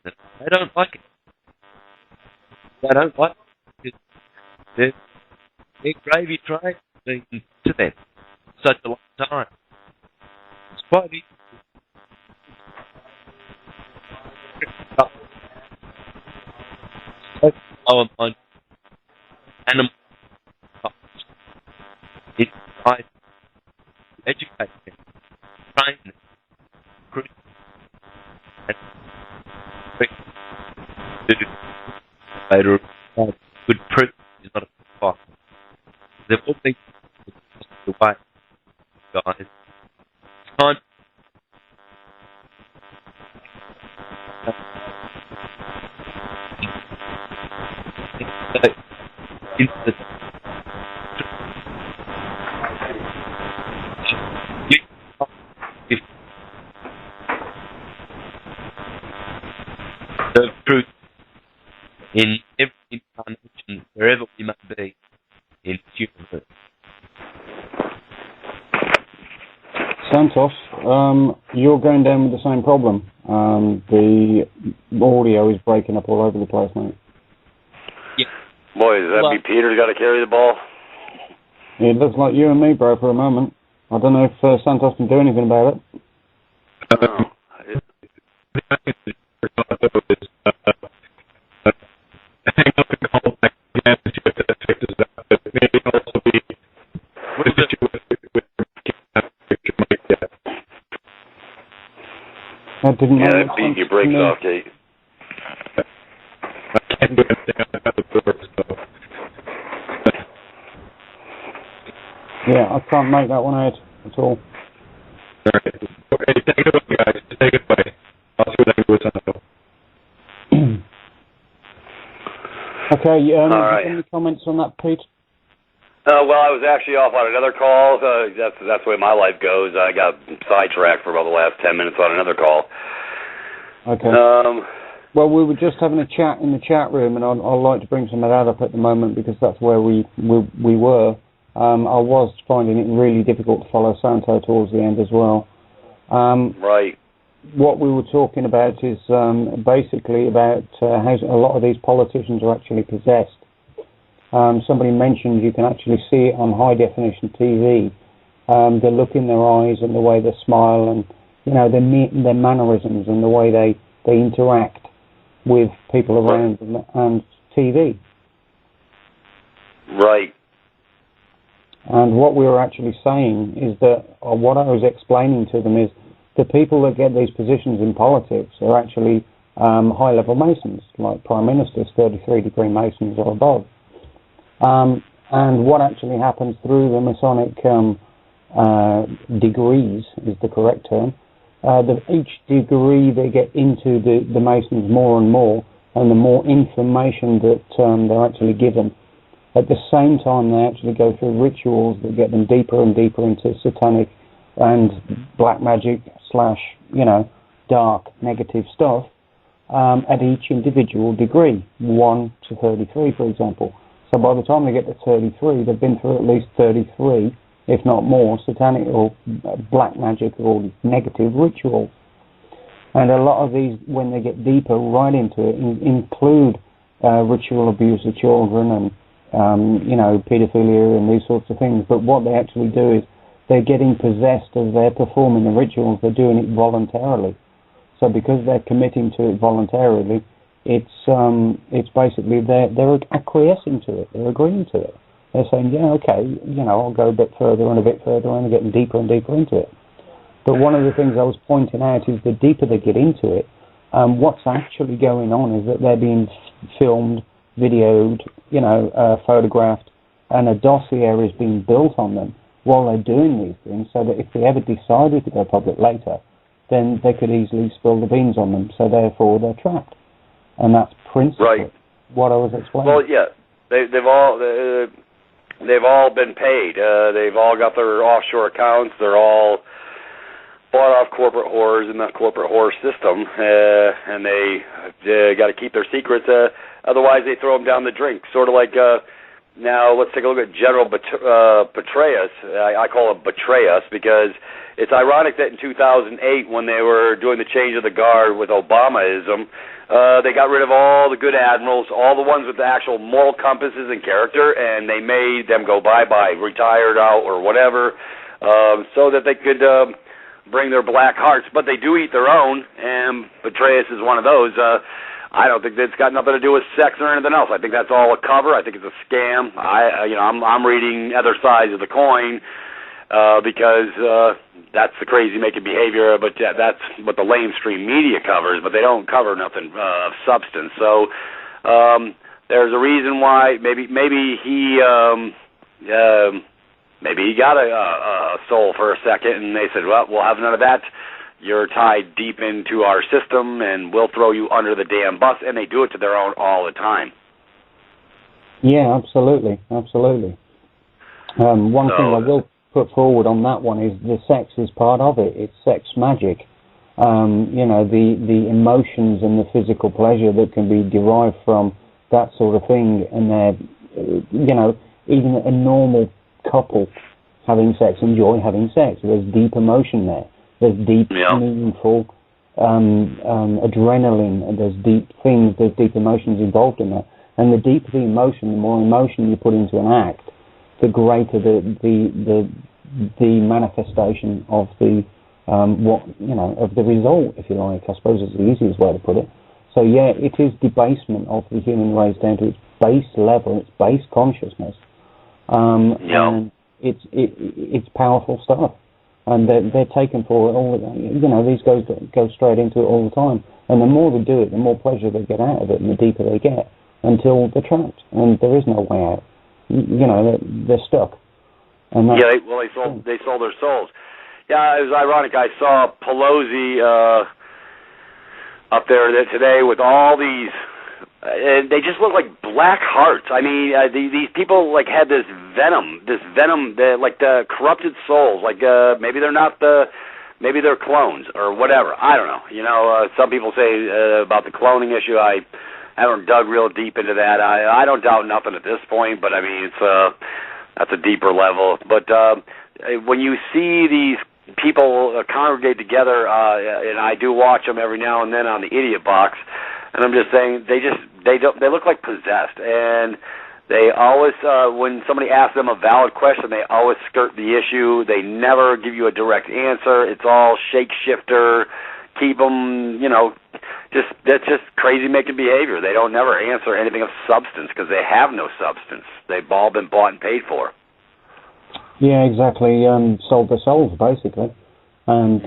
They don't like it. They don't like it. Their gravy train has been to them such a long time. It's quite easy. On animal it tries to educate them, train them, recruit them, and later good proof is not a fight. They've all been the way, guys. It's time into the truth in every incarnation, wherever we may be in the universe. Santos, you're going down with the same problem. The audio is breaking up all over the place, mate. Yeah. Boy, does that mean Peter's got to carry the ball? It looks like you and me, bro, for a moment. I don't know if Santos can do anything about it. that beat your brakes off, Kate. I can't do anything on the door, so. Yeah, I can't make that one out at all. All right. Okay, take it away, guys. Take it away. I'll see what I can do with Santos. Okay, All right. any comments on that, Pete? Well, I was actually off on another call. That's the way my life goes. I got sidetracked for about the last 10 minutes on another call. Okay. Well, we were just having a chat in the chat room, and I'd like to bring some of that up at the moment because that's where we were. I was finding it really difficult to follow Santo towards the end as well. Right. What we were talking about is basically about how a lot of these politicians are actually possessed. Somebody mentioned you can actually see it on high definition TV. The look in their eyes and the way they smile, and their mannerisms and the way they interact with people around them and TV. Right. And what we were actually saying is that, or what I was explaining to them is, the people that get these positions in politics are actually high-level Masons, like Prime Ministers, 33-degree Masons or above. And what actually happens through the Masonic degrees is the correct term. Each degree they get into the Masons more and more, and the more information that they're actually given. At the same time, they actually go through rituals that get them deeper and deeper into satanic and black magic / dark, negative stuff at each individual degree, 1 to 33, for example. So by the time they get to 33, they've been through at least 33, if not more, satanic or black magic or negative rituals. And a lot of these, when they get deeper right into it, include ritual abuse of children and paedophilia and these sorts of things. But what they actually do is they're getting possessed as they're performing the rituals. They're doing it voluntarily. So because they're committing to it voluntarily, it's basically they're acquiescing to it. They're agreeing to it. They're saying, yeah, okay, I'll go a bit further and a bit further, and they're getting deeper and deeper into it. But one of the things I was pointing out is the deeper they get into it, what's actually going on is that they're being filmed, videoed, photographed, and a dossier is being built on them while they're doing these things, so that if they ever decided to go public later, then they could easily spill the beans on them, so therefore they're trapped. And that's principally what I was explaining. Well, yeah, they've all been paid. They've all got their offshore accounts. They're all bought off corporate whores in the corporate whore system, and they got to keep their secrets. Otherwise, they throw them down the drink. Sort of like now, let's take a look at General Petraeus. I call him Betrayus because it's ironic that in 2008, when they were doing the change of the guard with Obamaism, they got rid of all the good admirals, all the ones with the actual moral compasses and character, and they made them go bye-bye, retired out or whatever, so that they could bring their black hearts. But they do eat their own, and Petraeus is one of those. I don't think that's got nothing to do with sex or anything else. I think that's all a cover. I think it's a scam. I'm reading other sides of the coin because that's the crazy-making behavior. But that's what the lamestream media covers. But they don't cover nothing of substance. So there's a reason why maybe he got a soul for a second, and they said, well, we'll have none of that. You're tied deep into our system, and we'll throw you under the damn bus, and they do it to their own all the time. Yeah, absolutely. One thing I will put forward on that one is the sex is part of it. It's sex magic. The emotions and the physical pleasure that can be derived from that sort of thing, and even a normal couple having sex enjoy having sex. There's deep emotion there. There's deep, meaningful adrenaline, and there's deep things, there's deep emotions involved in that. And the deeper the emotion, the more emotion you put into an act, the greater the manifestation of the of the result, if you like. I suppose is the easiest way to put it. So yeah, it is debasement of the human race down to its base level, its base consciousness. And it's powerful stuff. and they're taken for it all. These guys go straight into it all the time, and the more they do it, the more pleasure they get out of it, and the deeper they get, until they're trapped, and there is no way out. They're stuck. And they sold their souls. Yeah, it was ironic. I saw Pelosi up there today with all these. They just look like black hearts. I mean, these people like had this venom, like the corrupted souls. Like maybe they're not maybe they're clones or whatever. I don't know. Some people say about the cloning issue. I haven't dug real deep into that. I don't doubt nothing at this point, but I mean, that's a deeper level. But when you see these people congregate together, and I do watch them every now and then on the Idiot Box, and I'm just saying they look like possessed, and they always when somebody asks them a valid question, they always skirt the issue. They never give you a direct answer. It's all shapeshifter, keep them, that's just crazy making behavior. They don't never answer anything of substance because they have no substance. They've all been bought and paid for. Yeah, exactly. Sold their souls, basically. And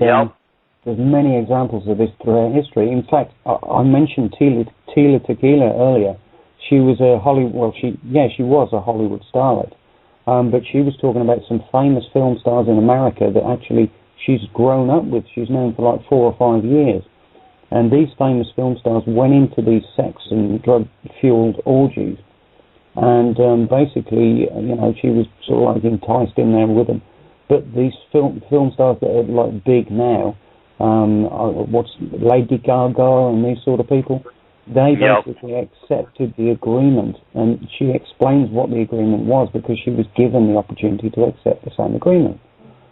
there's many examples of this throughout history. In fact, I mentioned Tila Tequila earlier. She was a she was a Hollywood starlet. But she was talking about some famous film stars in America that actually she's grown up with. She's known for like 4 or 5 years. And these famous film stars went into these sex and drug-fueled orgies. And basically, she was sort of like enticed in there with them. But these film stars that are like big now, what's Lady Gaga and these sort of people, they basically accepted the agreement. And she explains what the agreement was because she was given the opportunity to accept the same agreement.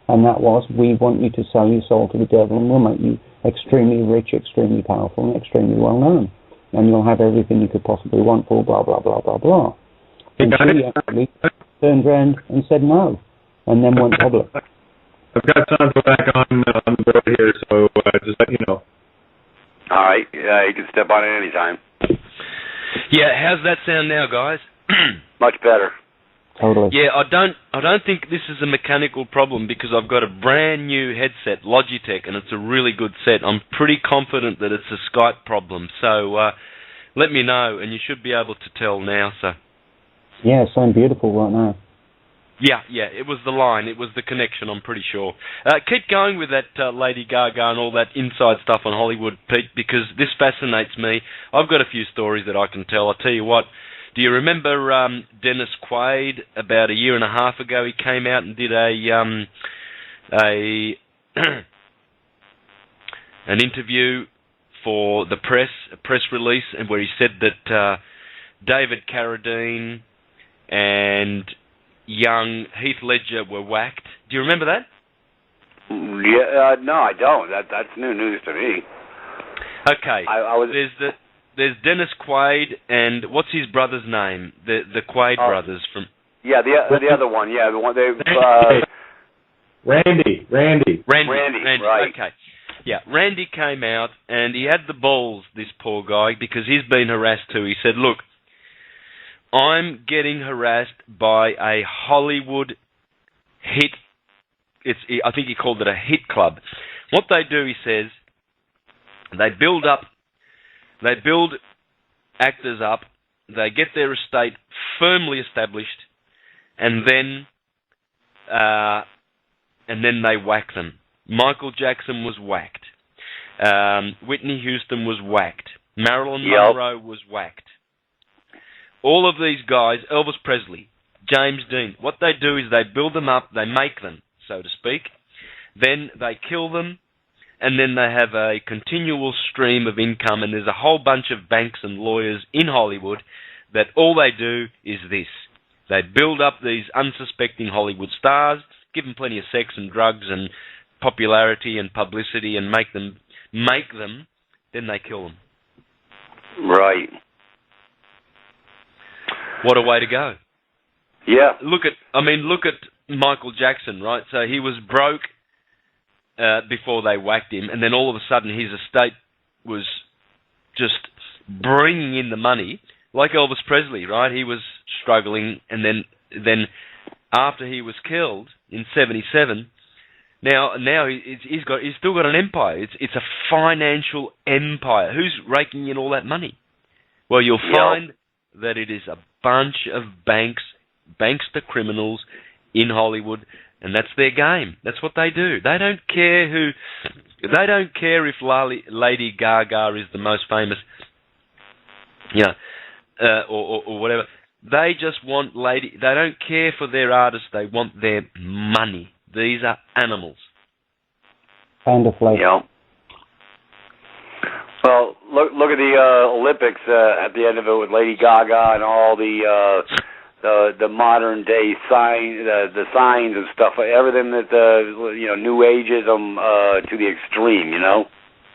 And that was, we want you to sell your soul to the devil and we'll make you extremely rich, extremely powerful, and extremely well known. And you'll have everything you could possibly want for blah, blah, blah, blah, blah. And she actually turned around and said no, and then went public. I've got Santos back on the road here, so just let you know. All right. Yeah, you can step on it anytime. Yeah, how's that sound now, guys? Much better. Totally. Yeah, I don't think this is a mechanical problem because I've got a brand new headset, Logitech, and it's a really good set. I'm pretty confident that it's a Skype problem, so let me know, and you should be able to tell now. So. Yeah, it sounds beautiful right now. Yeah, it was the line, it was the connection, I'm pretty sure. Keep going with that Lady Gaga and all that inside stuff on Hollywood, Pete, because this fascinates me. I've got a few stories that I can tell. I'll tell you what, do you remember Dennis Quaid? About a year and a half ago, he came out and did an interview for the press, a press release, and where he said that David Carradine and young Heath Ledger were whacked. Do you remember that? Yeah, no, I don't. That's new news to me. Okay. There's Dennis Quaid and what's his brother's name? The Quaid brothers from. Yeah, the other one. Yeah, the one they. Randy, right? Okay. Yeah, Randy came out and he had the balls. This poor guy, because he's been harassed too. He said, "Look, I'm getting harassed by a Hollywood hit. I think he called it a hit club. What they do," he says, they build actors up, they get their estate firmly established, and then they whack them. Michael Jackson was whacked. Whitney Houston was whacked. Marilyn Monroe was whacked. All of these guys, Elvis Presley, James Dean, what they do is they build them up, they make them, so to speak, then they kill them, and then they have a continual stream of income, and there's a whole bunch of banks and lawyers in Hollywood that all they do is this. They build up these unsuspecting Hollywood stars, give them plenty of sex and drugs and popularity and publicity, and make them, then they kill them. Right. What a way to go. Yeah. Look at Michael Jackson, right? So he was broke before they whacked him, and then all of a sudden his estate was just bringing in the money, like Elvis Presley, right? He was struggling, and then after he was killed in 1977, Now he's still got an empire. It's a financial empire. Who's raking in all that money? Well, you'll find that it is a bunch of bankster criminals in Hollywood, and that's their game. That's what they do. They don't care who. They don't care if Lady Gaga is the most famous, or whatever. They just want They don't care for their artists. They want their money. These are animals. Kind of like. Yeah. Well, look at the Olympics at the end of it with Lady Gaga and all the modern day the signs and stuff, everything that New Ageism to the extreme,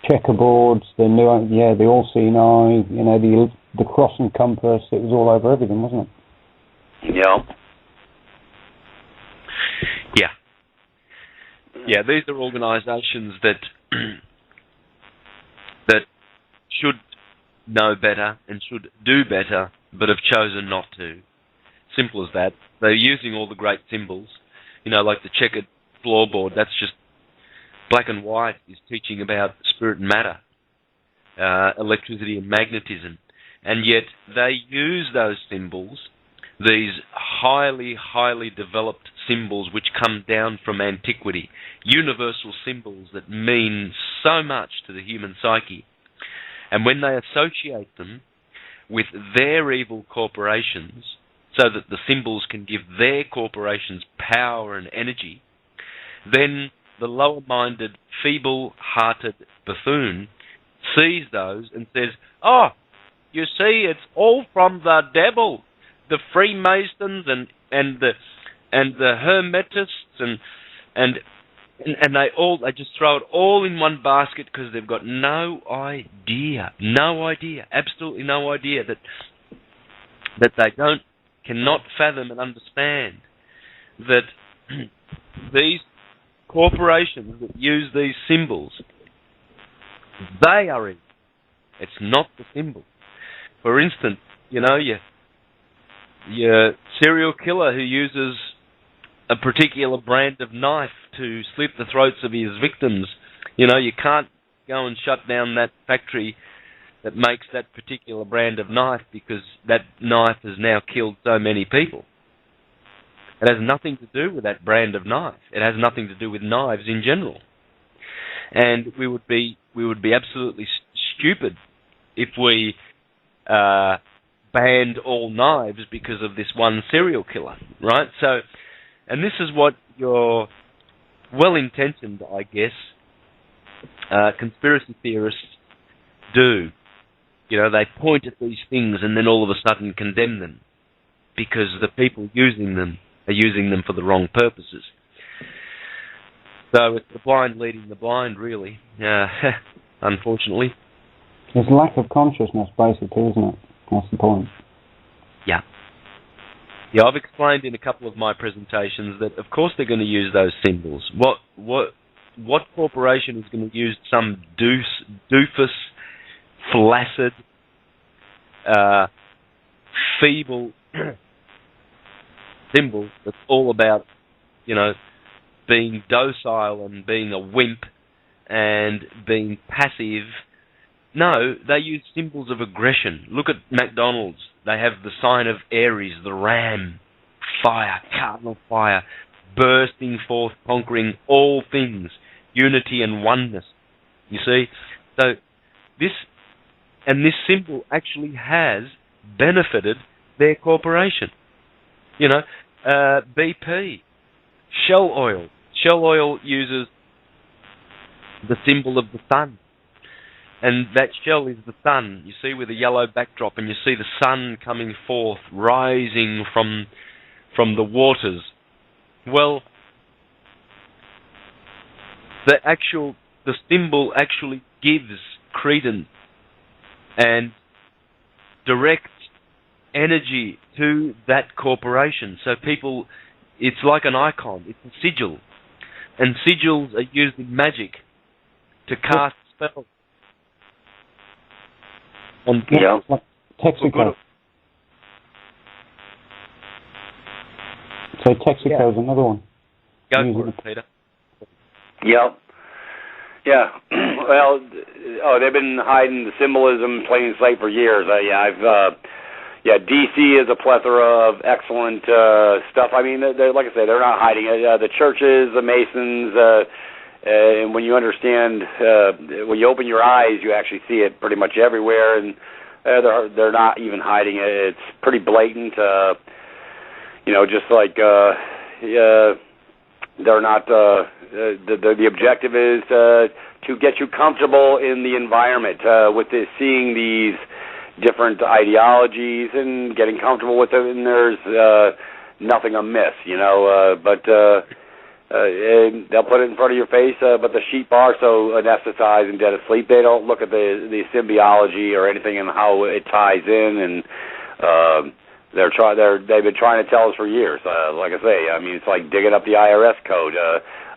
Checkerboards, the all-seeing eye, the cross and compass. It was all over everything, wasn't it? Yeah. Yeah. Yeah, these are organisations that that should know better and should do better, but have chosen not to. Simple as that. They're using all the great symbols, like the checkered floorboard. That's just black and white is teaching about spirit and matter, electricity and magnetism. And yet they use those symbols, these highly, highly developed symbols which come down from antiquity, universal symbols that mean so much to the human psyche. And when they associate them with their evil corporations, so that the symbols can give their corporations power and energy, then the lower-minded, feeble-hearted buffoon sees those and says, "Oh, you see, it's all from the devil, the Freemasons and the Hermetists and they just throw it all in one basket because they've got no idea, absolutely no idea that they cannot fathom and understand that these corporations that use these symbols, they are evil. It's not the symbol. For instance, your serial killer who uses a particular brand of knife to slit the throats of his victims, you can't go and shut down that factory that makes that particular brand of knife because that knife has now killed so many people. It has nothing to do with that brand of knife. It has nothing to do with knives in general. And we would be absolutely stupid if we banned all knives because of this one serial killer, right? So, and this is what your well-intentioned, I guess, conspiracy theorists do. They point at these things and then all of a sudden condemn them because the people using them are using them for the wrong purposes. So it's the blind leading the blind, really, unfortunately. There's lack of consciousness, basically, isn't it? That's the point. Yeah. Yeah, I've explained in a couple of my presentations that, of course, they're going to use those symbols. What corporation is going to use some doofus, flaccid, feeble symbol that's all about, being docile and being a wimp and being passive? No, they use symbols of aggression. Look at McDonald's. They have the sign of Aries, the ram, fire, cardinal fire, bursting forth, conquering all things, unity and oneness. You see? So this symbol actually has benefited their corporation. BP, Shell Oil. Shell Oil uses the symbol of the sun. And that shell is the sun, you see, with a yellow backdrop, and you see the sun coming forth, rising from the waters. Well, the symbol actually gives credence and direct energy to that corporation. So people, it's like an icon, it's a sigil. And sigils are used in magic to cast spells. Yeah. Texaco. So Texaco is another one. Go for it, Peter. Yep. Yeah. Well, they've been hiding the symbolism in plain sight for years. DC is a plethora of excellent stuff. I mean, they're, like I say, they're not hiding it. The churches, the Masons, and when you understand, when you open your eyes, you actually see it pretty much everywhere, and they're not even hiding it. It's pretty blatant. Just like they're not. The objective is to get you comfortable in the environment with seeing these different ideologies and getting comfortable with it, and there's nothing amiss, but they'll put it in front of your face, but the sheep are so anesthetized and dead asleep, they don't look at the symbiology or anything and how it ties in, and they've been trying to tell us for years. Like I say, I mean, it's like digging up the IRS code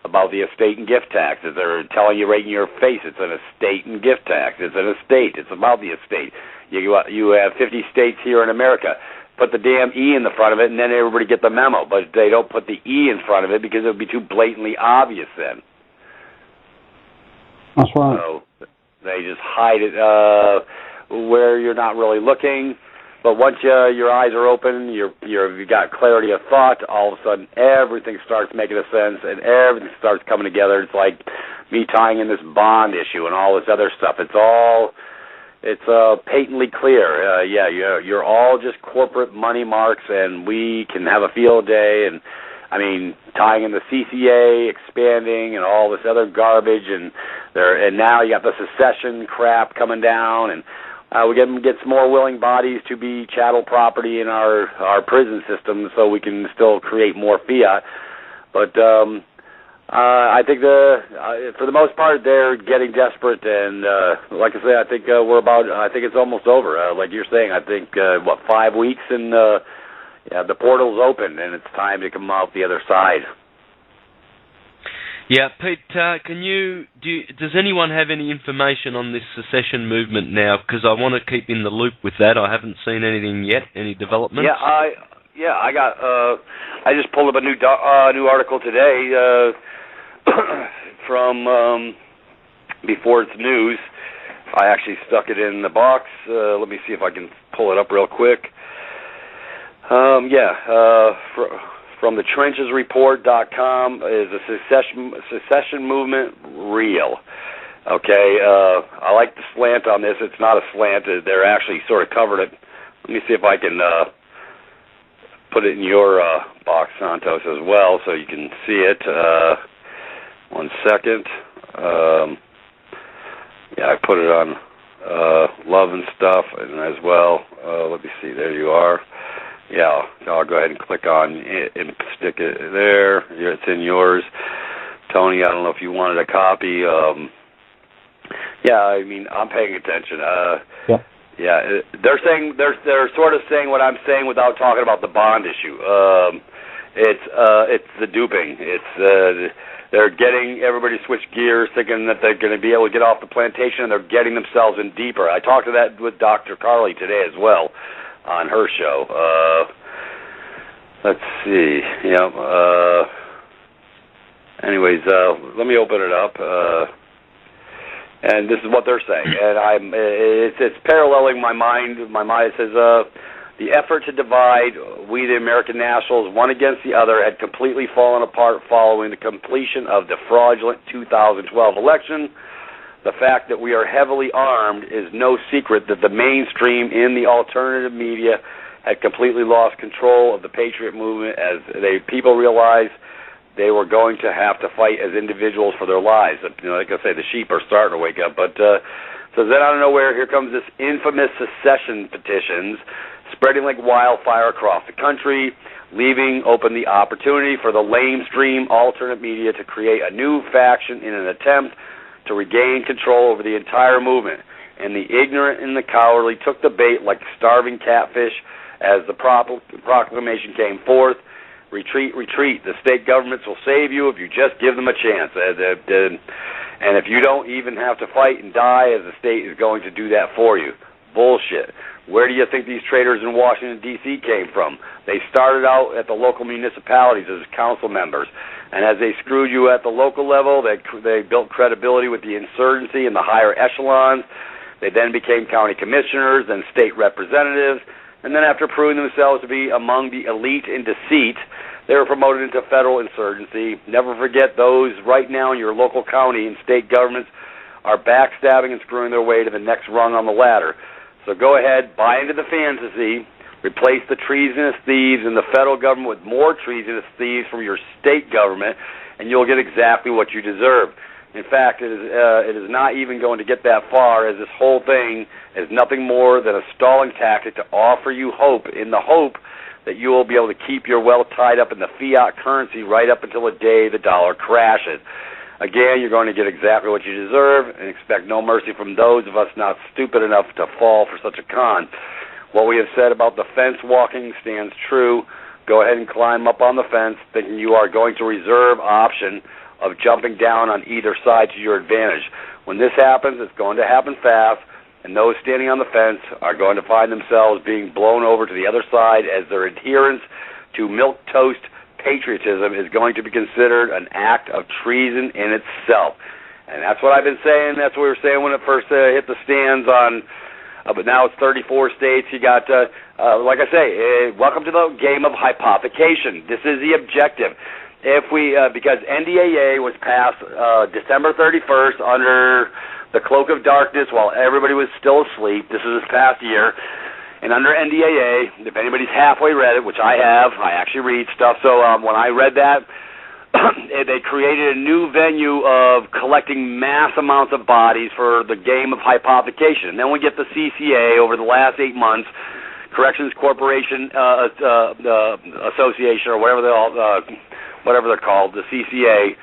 about the estate and gift taxes. They're telling you right in your face it's an estate and gift tax. It's an estate. It's about the estate. You have 50 states here in America. Put the damn E in the front of it, and then everybody get the memo. But they don't put the E in front of it because it would be too blatantly obvious then. That's right. So they just hide it where you're not really looking. But once your eyes are open, you've got clarity of thought, all of a sudden everything starts making a sense and everything starts coming together. It's like me tying in this bond issue and all this other stuff. It's patently clear. You're all just corporate money marks, and we can have a field day. And I mean, tying in the CCA, expanding, and all this other garbage, and now you got the secession crap coming down, and we get some more willing bodies to be chattel property in our prison system, so we can still create more fiat. But I think for the most part, they're getting desperate, and like I say, I think I think it's almost over. Like you're saying, I think 5 weeks, and the portal's open, and it's time to come out the other side. Yeah, Pete, does anyone have any information on this secession movement now? Because I want to keep in the loop with that. I haven't seen anything yet, any developments. I just pulled up a new article today from before it's news. I actually stuck it in the box. Let me see if I can pull it up real quick. From the trenchesreport.com is the secession movement real? Okay, I like the slant on this. It's not a slant. They're actually sort of covered it. Let me see if I can put it in your box, Santos, as well, so you can see it. 1 second. I put it on Love and Stuff and as well. Let me see. There you are. Yeah, I'll go ahead and click on it and stick it there. It's in yours. Tony, I don't know if you wanted a copy. I mean, I'm paying attention. They're saying they're sort of saying what I'm saying without talking about the bond issue. It's the duping. They're getting everybody to switch gears, thinking that they're going to be able to get off the plantation, and they're getting themselves in deeper. I talked to that with Dr. Carly today as well on her show. Let's see. Anyways, let me open it up. And this is what they're saying. And it's paralleling my mind. My mind says the effort to divide we, the American nationals, one against the other, had completely fallen apart following the completion of the fraudulent 2012 election. The fact that we are heavily armed is no secret that the mainstream in the alternative media had completely lost control of the Patriot movement as people realized they were going to have to fight as individuals for their lives. Like I say, the sheep are starting to wake up. But so then out of nowhere, here comes this infamous secession petitions spreading like wildfire across the country, leaving open the opportunity for the lamestream alternate media to create a new faction in an attempt to regain control over the entire movement. And the ignorant and the cowardly took the bait like starving catfish as the proclamation came forth. Retreat, retreat. The state governments will save you if you just give them a chance. And if you don't even have to fight and die, as the state is going to do that for you. Bullshit. Where do you think these traitors in Washington, D.C. came from? They started out at the local municipalities as council members. And as they screwed you at the local level, they built credibility with the insurgency in the higher echelons. They then became county commissioners, then state representatives. And then after proving themselves to be among the elite in deceit, they were promoted into federal insurgency. Never forget those right now in your local county and state governments are backstabbing and screwing their way to the next rung on the ladder. So go ahead, buy into the fantasy, replace the treasonous thieves in the federal government with more treasonous thieves from your state government, and you'll get exactly what you deserve. In fact, it is not even going to get that far, as this whole thing is nothing more than a stalling tactic to offer you hope, in the hope that you will be able to keep your wealth tied up in the fiat currency right up until the day the dollar crashes. Again, you're going to get exactly what you deserve, and expect no mercy from those of us not stupid enough to fall for such a con. What we have said about the fence walking stands true. Go ahead and climb up on the fence, thinking you are going to reserve option of jumping down on either side to your advantage. When this happens, it's going to happen fast, and those standing on the fence are going to find themselves being blown over to the other side, as their adherence to milquetoast patriotism is going to be considered an act of treason in itself. And that's what I've been saying. That's what we were saying when it first hit the stands on, but now it's 34 states. You got, like I say, welcome to the game of hypothecation. This is the objective. If we, because NDAA was passed December 31st under the cloak of darkness while everybody was still asleep. This is this past year. And under NDAA, if anybody's halfway read it, which I have, I actually read stuff, so when I read that, they created a new venue of collecting mass amounts of bodies for the game of hypothecation. And then we get the CCA over the last 8 months, Corrections Corporation Association, or whatever they're called, the CCA.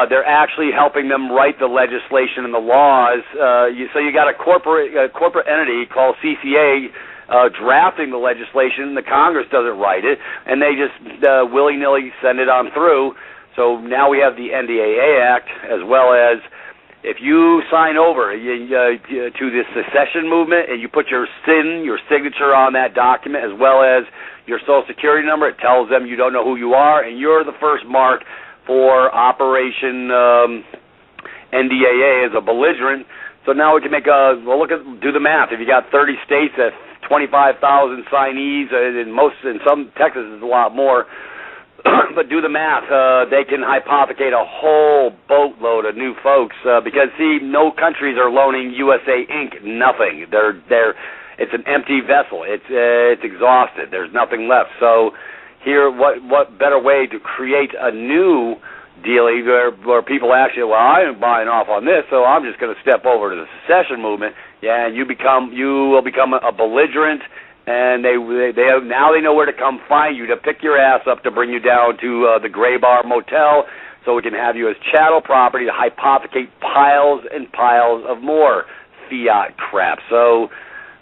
They're actually helping them write the legislation and the laws. So you got a corporate entity called CCA drafting the legislation. The Congress doesn't write it, and they just willy-nilly send it on through. So now we have the NDAA Act, as well as if you sign over to the secession movement and you put your signature on that document, as well as your Social Security number, it tells them you don't know who you are, and you're the first mark for Operation NDAA as a belligerent. So now we can do the math. If you got 30 states at 25,000 signees, in some Texas is a lot more, but do the math. They can hypothecate a whole boatload of new folks because no countries are loaning USA Inc. nothing. It's an empty vessel. It's exhausted. There's nothing left. So here, what better way to create a new deal where people actually, well, I am buying off on this, so I'm just going to step over to the secession movement. Yeah, and you will become a belligerent, and they now know where to come find you to pick your ass up to bring you down to the Gray Bar Motel, so we can have you as chattel property to hypothecate piles and piles of more fiat crap. So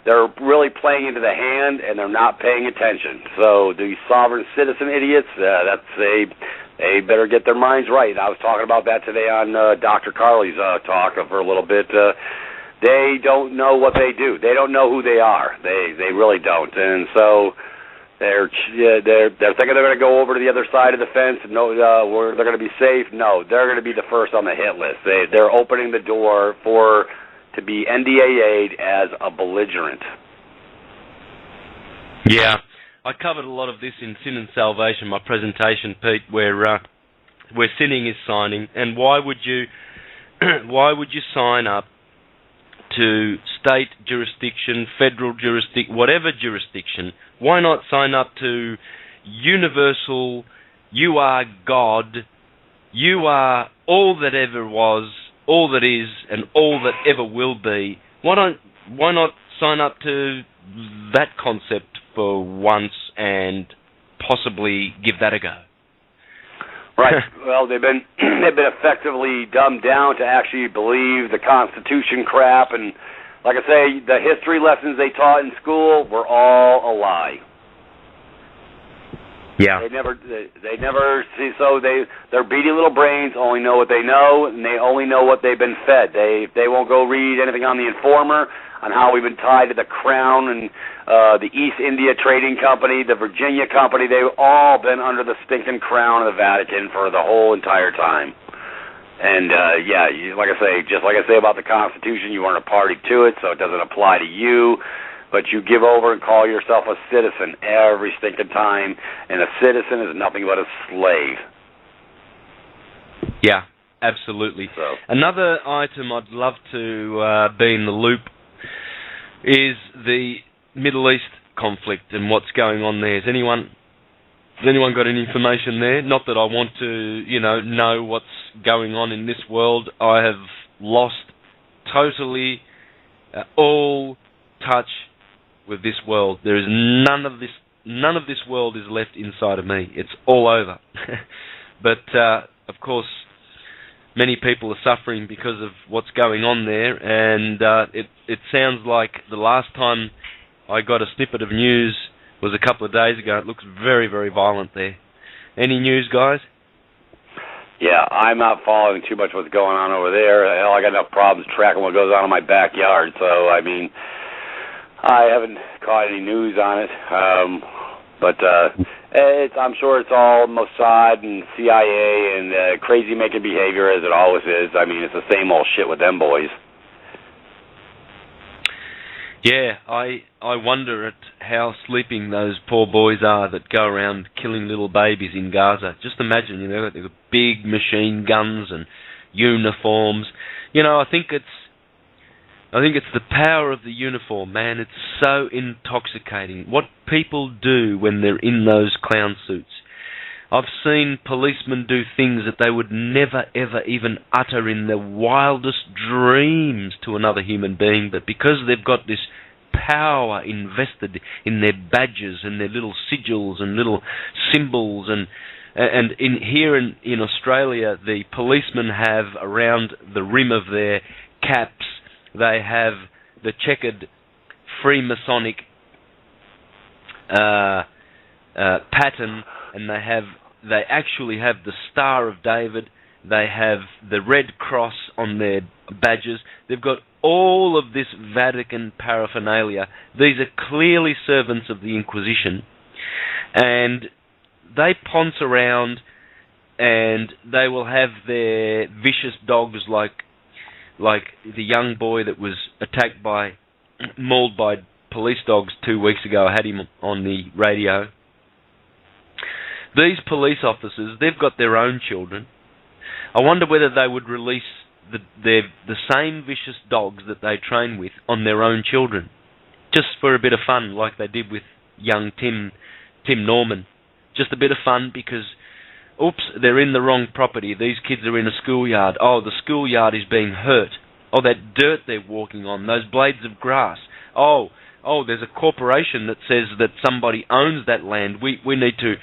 they're really playing into the hand, and they're not paying attention. So these sovereign citizen idiots, they better get their minds right. I was talking about that today on Dr. Carley's talk for a little bit. They don't know what they do. They don't know who they are. They really don't. And so they're thinking they're going to go over to the other side of the fence and where they're going to be safe. No, they're going to be the first on the hit list. They're opening the door to be NDAA'd as a belligerent. Yeah. I covered a lot of this in Sin and Salvation, my presentation, Pete, where sinning is signing. And why would you sign up to state jurisdiction, federal jurisdiction, whatever jurisdiction? Why not sign up to universal, you are God, you are all that ever was, all that is, and all that ever will be? Why not sign up to that concept for once and possibly give that a go? Right. Well, they've been effectively dumbed down to actually believe the Constitution crap, and like I say, the history lessons they taught in school were all a lie. Yeah. They never see. So their beady little brains only know what they know, and they only know what they've been fed. They won't go read anything on the Informer, on how we've been tied to the Crown and the East India Trading Company, the Virginia Company. They've all been under the stinking crown of the Vatican for the whole entire time. And like I say, just like I say about the Constitution, you weren't a party to it, so it doesn't apply to you. But you give over and call yourself a citizen every stinking time, and a citizen is nothing but a slave. Yeah, absolutely. So. Another item I'd love to be in the loop is the Middle East conflict and what's going on there. Has anyone got any information there? Not that I want to, know what's going on in this world. I have lost totally all touch with this world. There is none of this world is left inside of me. It's all over. But of course, many people are suffering because of what's going on there, and it sounds like the last time I got a snippet of news was a couple of days ago. It looks very, very violent there. Any news, guys? Yeah, I'm not following too much what's going on over there. Hell, I got enough problems tracking what goes on in my backyard, so I mean, I haven't caught any news on it, but I'm sure it's all Mossad and CIA and crazy-making behavior, as it always is. I mean, it's the same old shit with them boys. Yeah, I wonder at how sleeping those poor boys are that go around killing little babies in Gaza. Just imagine, they've got big machine guns and uniforms. I think it's the power of the uniform, man. It's so intoxicating. What people do when they're in those clown suits. I've seen policemen do things that they would never, ever even utter in their wildest dreams to another human being, but because they've got this power invested in their badges and their little sigils and little symbols, and here in Australia, the policemen have around the rim of their caps, they have the checkered Freemasonic pattern, and they actually have the Star of David. They have the Red Cross on their badges. They've got all of this Vatican paraphernalia. These are clearly servants of the Inquisition, and they ponce around, and they will have their vicious dogs like the young boy that was mauled by police dogs 2 weeks ago. I had him on the radio. These police officers, they've got their own children. I wonder whether they would release the same vicious dogs that they train with on their own children, just for a bit of fun, like they did with young Tim Norman. Just a bit of fun because, oops, they're in the wrong property. These kids are in a schoolyard. Oh, the schoolyard is being hurt. Oh, that dirt they're walking on, those blades of grass. Oh, there's a corporation that says that somebody owns that land. We need to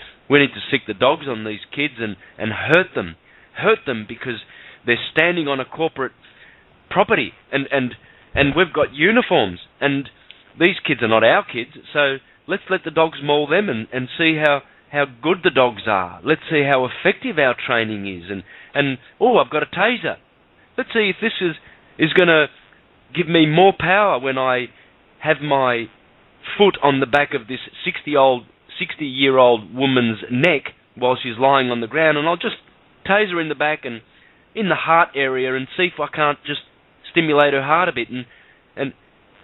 sick the dogs on these kids and hurt them because they're standing on a corporate property, and we've got uniforms, and these kids are not our kids, so let's let the dogs maul them and see how good the dogs are. Let's see how effective our training is, and I've got a taser. Let's see if this is going to give me more power when I have my foot on the back of this 60-year-old woman's neck while she's lying on the ground, and I'll just taser her in the back and in the heart area and see if I can't just stimulate her heart a bit. And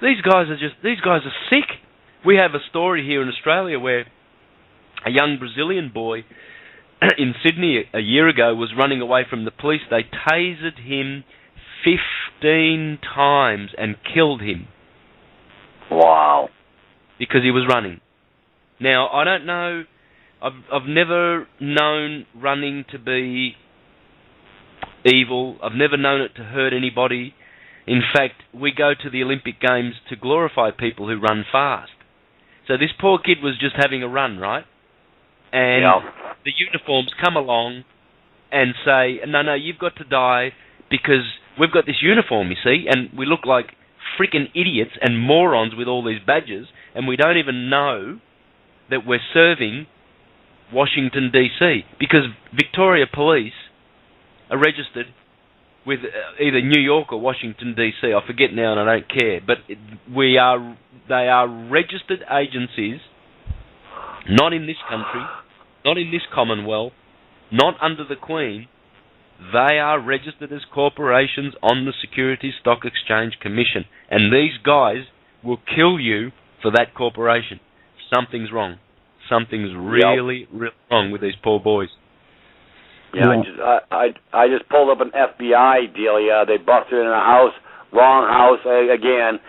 these guys are sick. We have a story here in Australia where a young Brazilian boy in Sydney a year ago was running away from the police. They tasered him 15 times and killed him. Wow. Because he was running. Now, I don't know, I've never known running to be evil. I've never known it to hurt anybody. In fact, we go to the Olympic Games to glorify people who run fast. So this poor kid was just having a run, right? And the uniforms come along and say, no, you've got to die because we've got this uniform, you see, and we look like freaking idiots and morons with all these badges, and we don't even know that we're serving Washington, D.C., because Victoria Police are registered with either New York or Washington, D.C. I forget now and I don't care. But they are registered agencies, not in this country, not in this Commonwealth, not under the Queen. They are registered as corporations on the Securities Stock Exchange Commission. And these guys will kill you for that corporation. Something's wrong. Something's really, really wrong with these poor boys. Yeah, I just pulled up an FBI deal. Yeah, they busted in a house, wrong house again.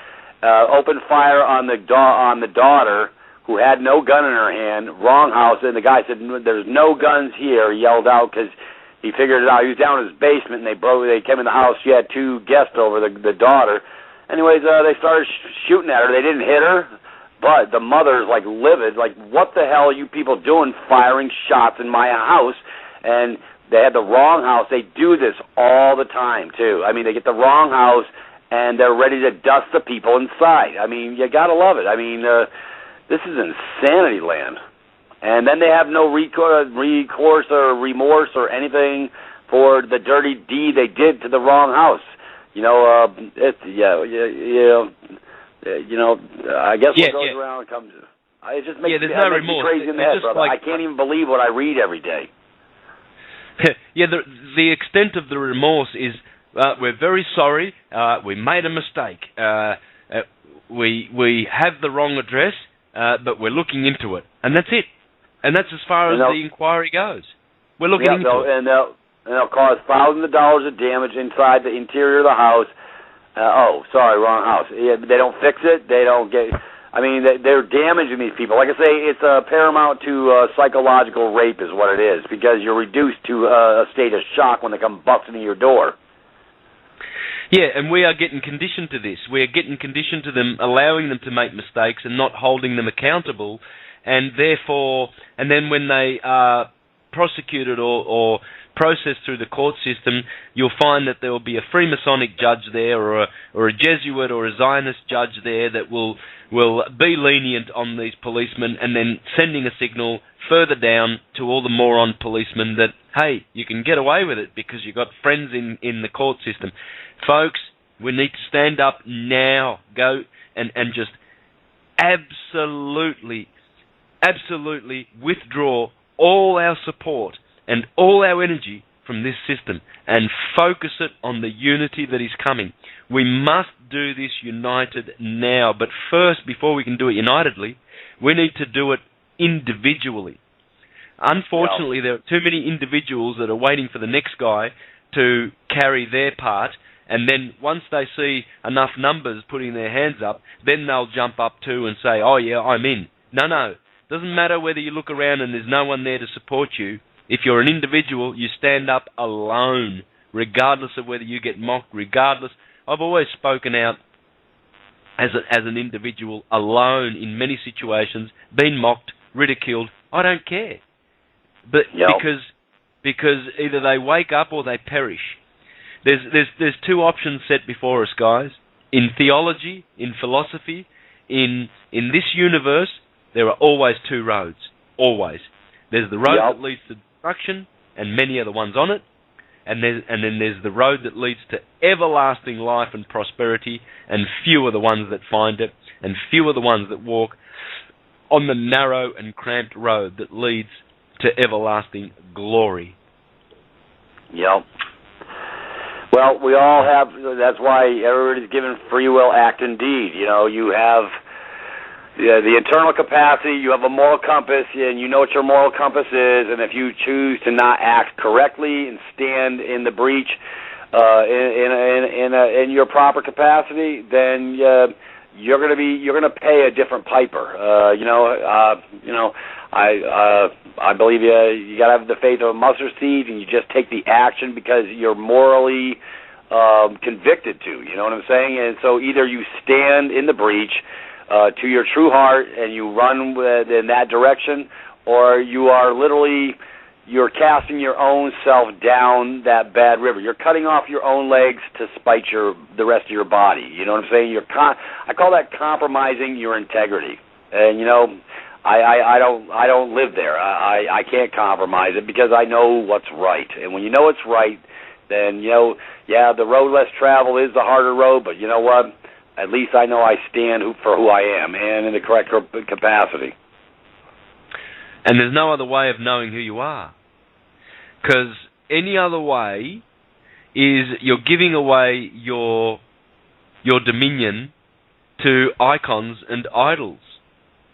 Opened fire on the daughter who had no gun in her hand. Wrong house, and the guy said, "There's no guns here." He yelled out because he figured it out. He was down in his basement, and they came in the house. She had two guests over, the daughter. Anyways, they started shooting at her. They didn't hit her, but the mother's like livid. Like, what the hell are you people doing, firing shots in my house? And they had the wrong house. They do this all the time, too. I mean, they get the wrong house, and they're ready to dust the people inside. I mean, you got to love it. I mean, this is insanity land. And then they have no recourse or remorse or anything for the dirty deed they did to the wrong house. You know, I guess what goes around comes. It just makes me crazy in the head, brother. I can't even believe what I read every day. Yeah, the extent of the remorse is, we're very sorry, we made a mistake, we have the wrong address, but we're looking into it, and that's it. And that's as far as the inquiry goes. We're looking into it. And they'll cause thousands of dollars of damage inside the interior of the house. Wrong house. Yeah, they don't fix it. They don't get... I mean, they're damaging these people. Like I say, it's paramount to psychological rape is what it is, because you're reduced to a state of shock when they come busting in your door. Yeah, and we are getting conditioned to this. We are getting conditioned to them, allowing them to make mistakes and not holding them accountable, and therefore, and then when they are prosecuted or processed through the court system, you'll find that there will be a Freemasonic judge there, or a Jesuit or a Zionist judge there that will be lenient on these policemen, and then sending a signal further down to all the moron policemen that, hey, you can get away with it because you've got friends in the court system. Folks, we need to stand up now, go and just absolutely withdraw all our support and all our energy from this system and focus it on the unity that is coming. We must do this united now, but first, before we can do it unitedly, we need to do it individually. Unfortunately, there are too many individuals that are waiting for the next guy to carry their part, and then once they see enough numbers putting their hands up, then they'll jump up too and say, oh yeah, I'm in. No. Doesn't matter whether you look around and there's no one there to support you. If you're an individual, you stand up alone, regardless of whether you get mocked, regardless. I've always spoken out as an individual, alone in many situations, been mocked, ridiculed. I don't care. But because either they wake up or they perish. There's two options set before us, guys. In theology, in philosophy, in this universe, there are always two roads. Always. There's the road that leads to destruction, and many are the ones on it. And then there's the road that leads to everlasting life and prosperity, and few are the ones that find it, and few are the ones that walk on the narrow and cramped road that leads to everlasting glory. Yep. Well, we all have, that's why everybody's given free will, act, and deed. You know, you have the internal capacity, you have a moral compass, and you know what your moral compass is, and if you choose to not act correctly and stand in the breach in your proper capacity, then you're going to pay a different piper. I believe you got to have the faith of a mustard seed, and you just take the action because you're morally convicted to. You know what I'm saying? And so either you stand in the breach to your true heart and you run in that direction, or you are you're casting your own self down that bad river. You're cutting off your own legs to spite the rest of your body. You know what I'm saying? I call that compromising your integrity. And, I don't live there. I can't compromise it because I know what's right. And when you know what's right, then the road less traveled is the harder road. But you know what? At least I know I stand for who I am and in the correct capacity. And there's no other way of knowing who you are, because any other way is you're giving away your dominion to icons and idols.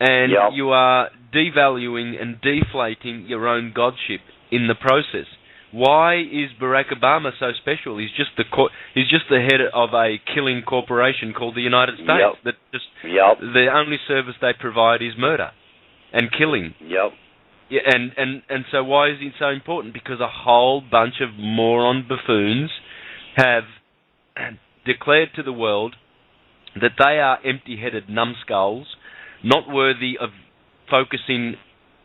And you are devaluing and deflating your own godship in the process. Why is Barack Obama so special? He's just the head of a killing corporation called the United States. The only service they provide is murder and killing. Yep. Yeah, and so why is he so important? Because a whole bunch of moron buffoons have declared to the world that they are empty-headed numbskulls, not worthy of focusing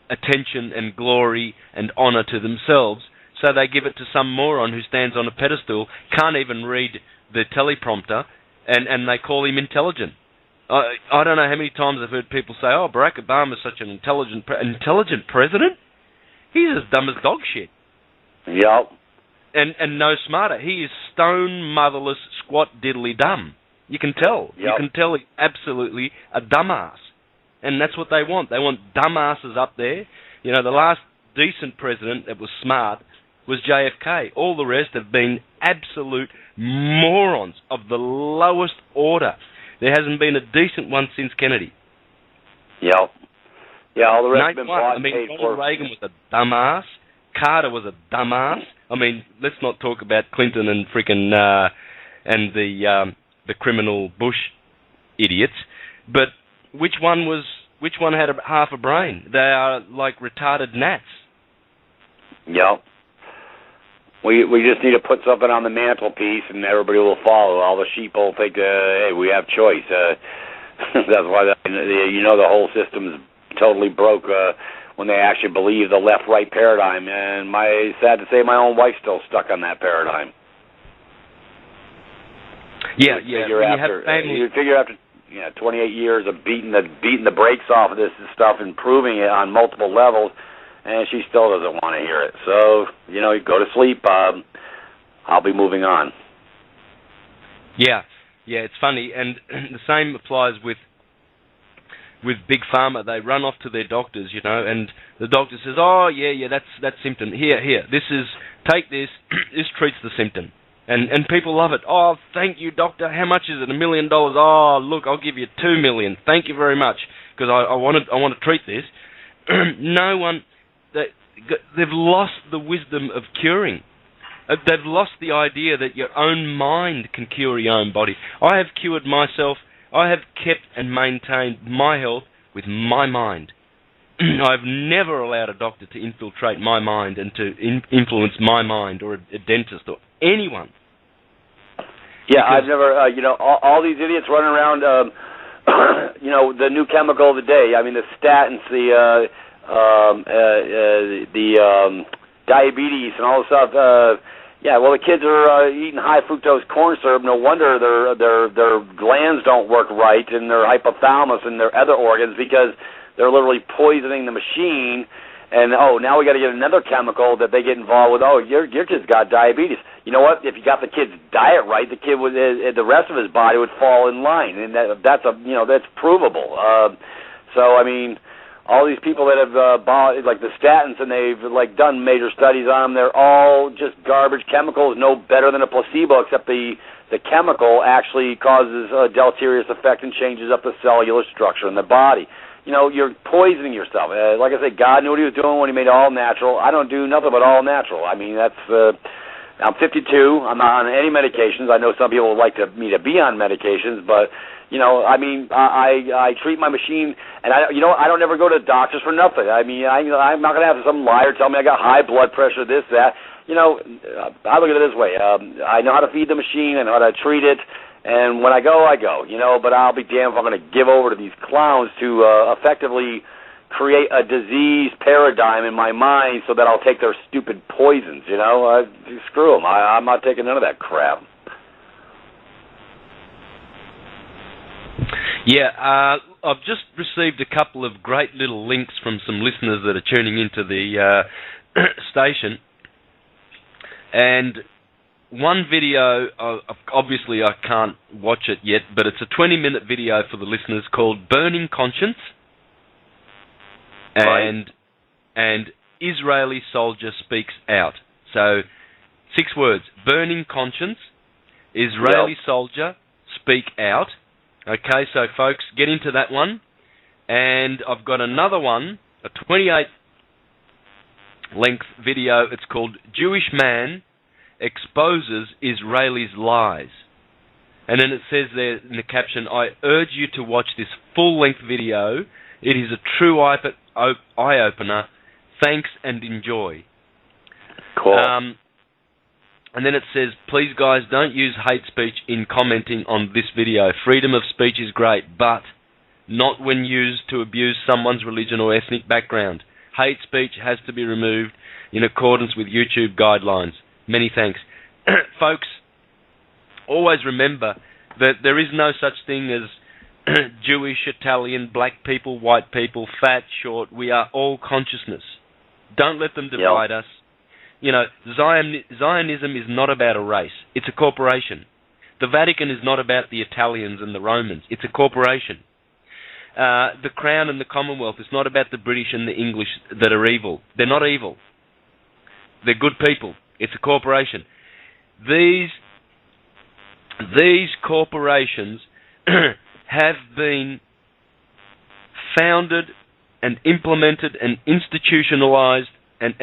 attention and glory and honour to themselves, so they give it to some moron who stands on a pedestal, can't even read the teleprompter, and they call him intelligent. I don't know how many times I've heard people say, oh, Barack Obama's such an intelligent president? He's as dumb as dog shit. Yep. And no smarter. He is stone motherless, squat diddly dumb. You can tell. Yep. You can tell he's absolutely a dumbass. And that's what they want. They want dumbasses up there. You know, the last decent president that was smart was JFK. All the rest have been absolute morons of the lowest order. There hasn't been a decent one since Kennedy. Yep. Yeah, all the rest have been bought and paid for. Ronald Reagan was a dumbass. Carter was a dumbass. I mean, let's not talk about Clinton and frickin' and the criminal Bush idiots. But which one had half a brain? They are like retarded gnats. Yep. We just need to put something on the mantelpiece, and everybody will follow. All the sheep will think, hey, we have choice. That's why the whole system's totally broke when they actually believe the left-right paradigm. And sad to say, my own wife's still stuck on that paradigm. Yeah. You figure after 28 years of beating the brakes off of this stuff, improving it on multiple levels, and she still doesn't want to hear it. So, go to sleep. I'll be moving on. Yeah, it's funny, and the same applies with Big Pharma. They run off to their doctors, and the doctor says, "Oh, yeah, that's symptom. Here, take this. This treats the symptom." And people love it. "Oh, thank you, doctor. How much is it? $1 million. Oh, look, I'll give you $2 million. Thank you very much, because I want to treat this." No one. They've lost the wisdom of curing. They've lost the idea that your own mind can cure your own body. I have cured myself. I have kept and maintained my health with my mind. I've never allowed a doctor to infiltrate my mind and to influence my mind, or a dentist or anyone. Yeah, I've never, all these idiots running around, the new chemical of the day. I mean, the statins, the diabetes and all this stuff. Well, the kids are eating high fructose corn syrup. No wonder their glands don't work right, and their hypothalamus and their other organs, because they're literally poisoning the machine. And now we got to get another chemical that they get involved with. Oh, your kid's got diabetes. You know what? If you got the kid's diet right, the kid would, the rest of his body would fall in line, and that's provable. So I mean, all these people that have bought like the statins, and they've done major studies on them, they're all just garbage chemicals, no better than a placebo, except the chemical actually causes a deleterious effect and changes up the cellular structure in the body. You're poisoning yourself. Like I said, God knew what he was doing when he made all natural. I don't do nothing but all natural. I mean, I'm 52. I'm not on any medications. I know some people would like me to be on medications, but I treat my machine, and I don't ever go to doctors for nothing. I mean, I'm not going to have some liar tell me I got high blood pressure, this, that. I look at it this way. I know how to feed the machine. I know how to treat it. And when I go, but I'll be damned if I'm going to give over to these clowns to effectively create a disease paradigm in my mind so that I'll take their stupid poisons, Screw them. I'm not taking none of that crap. Yeah, I've just received a couple of great little links from some listeners that are tuning into the station. And one video, obviously I can't watch it yet, but it's a 20-minute video for the listeners called Burning Conscience. And Israeli Soldier Speaks Out. So, 6 words. Burning Conscience, Israeli Soldier Speak Out. Okay, so folks, get into that one. And I've got another one, a 28-length video. It's called Jewish Man Exposes Israelis' Lies. And then it says there in the caption, I urge you to watch this full-length video. It is a true eye-opener. Thanks and enjoy. Cool. And then it says, please guys, don't use hate speech in commenting on this video. Freedom of speech is great, but not when used to abuse someone's religion or ethnic background. Hate speech has to be removed in accordance with YouTube guidelines. Many thanks. Folks, always remember that there is no such thing as Jewish, Italian, black people, white people, fat, short. We are all consciousness. Don't let them divide us. You know, Zionism is not about a race. It's a corporation. The Vatican is not about the Italians and the Romans. It's a corporation. The Crown and the Commonwealth is not about the British and the English that are evil. They're not evil. They're good people. It's a corporation. These corporations have been founded and implemented and institutionalized and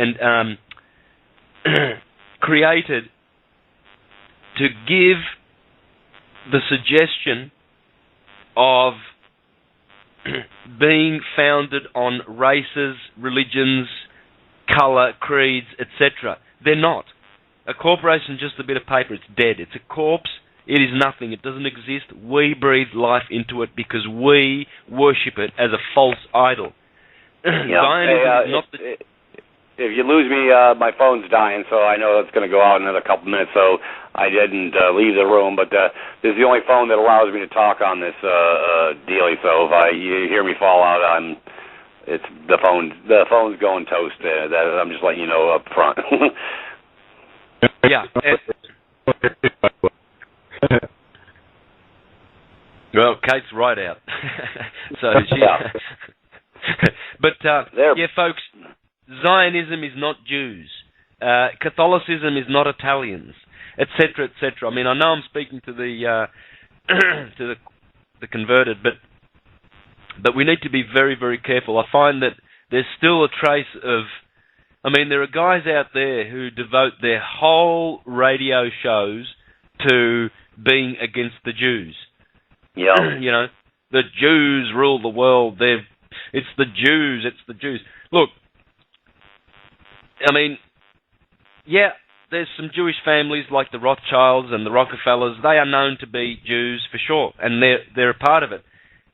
created to give the suggestion of being founded on races, religions, colour, creeds, etc. They're not. A corporation is just a bit of paper. It's dead. It's a corpse. It is nothing. It doesn't exist. We breathe life into it because we worship it as a false idol. Zionism is not the... If you lose me, my phone's dying, so I know it's going to go out in another couple minutes, so I didn't leave the room, but this is the only phone that allows me to talk on this dealie, so if you hear me fall out, the phone's going toast. I'm just letting you know up front. Yeah. Well, Kate's right out. So she... But, yeah, folks... Zionism is not Jews. Catholicism is not Italians, etc., etc. I mean, I know I'm speaking to the the converted, but we need to be very, very careful. I find that there's still a trace of... I mean, there are guys out there who devote their whole radio shows to being against the Jews. Yeah. You know, the Jews rule the world. It's the Jews. It's the Jews. Look, I mean, yeah, there's some Jewish families like the Rothschilds and the Rockefellers. They are known to be Jews for sure, and they're a part of it.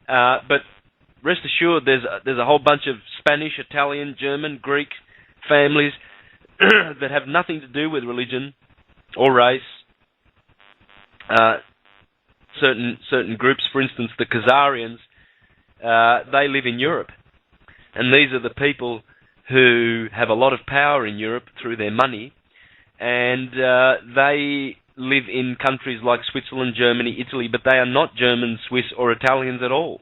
But rest assured, there's a whole bunch of Spanish, Italian, German, Greek families that have nothing to do with religion or race. Certain groups, for instance, the Khazarians, they live in Europe, and these are the people who have a lot of power in Europe through their money, and they live in countries like Switzerland, Germany, Italy, but they are not German, Swiss, or Italians at all.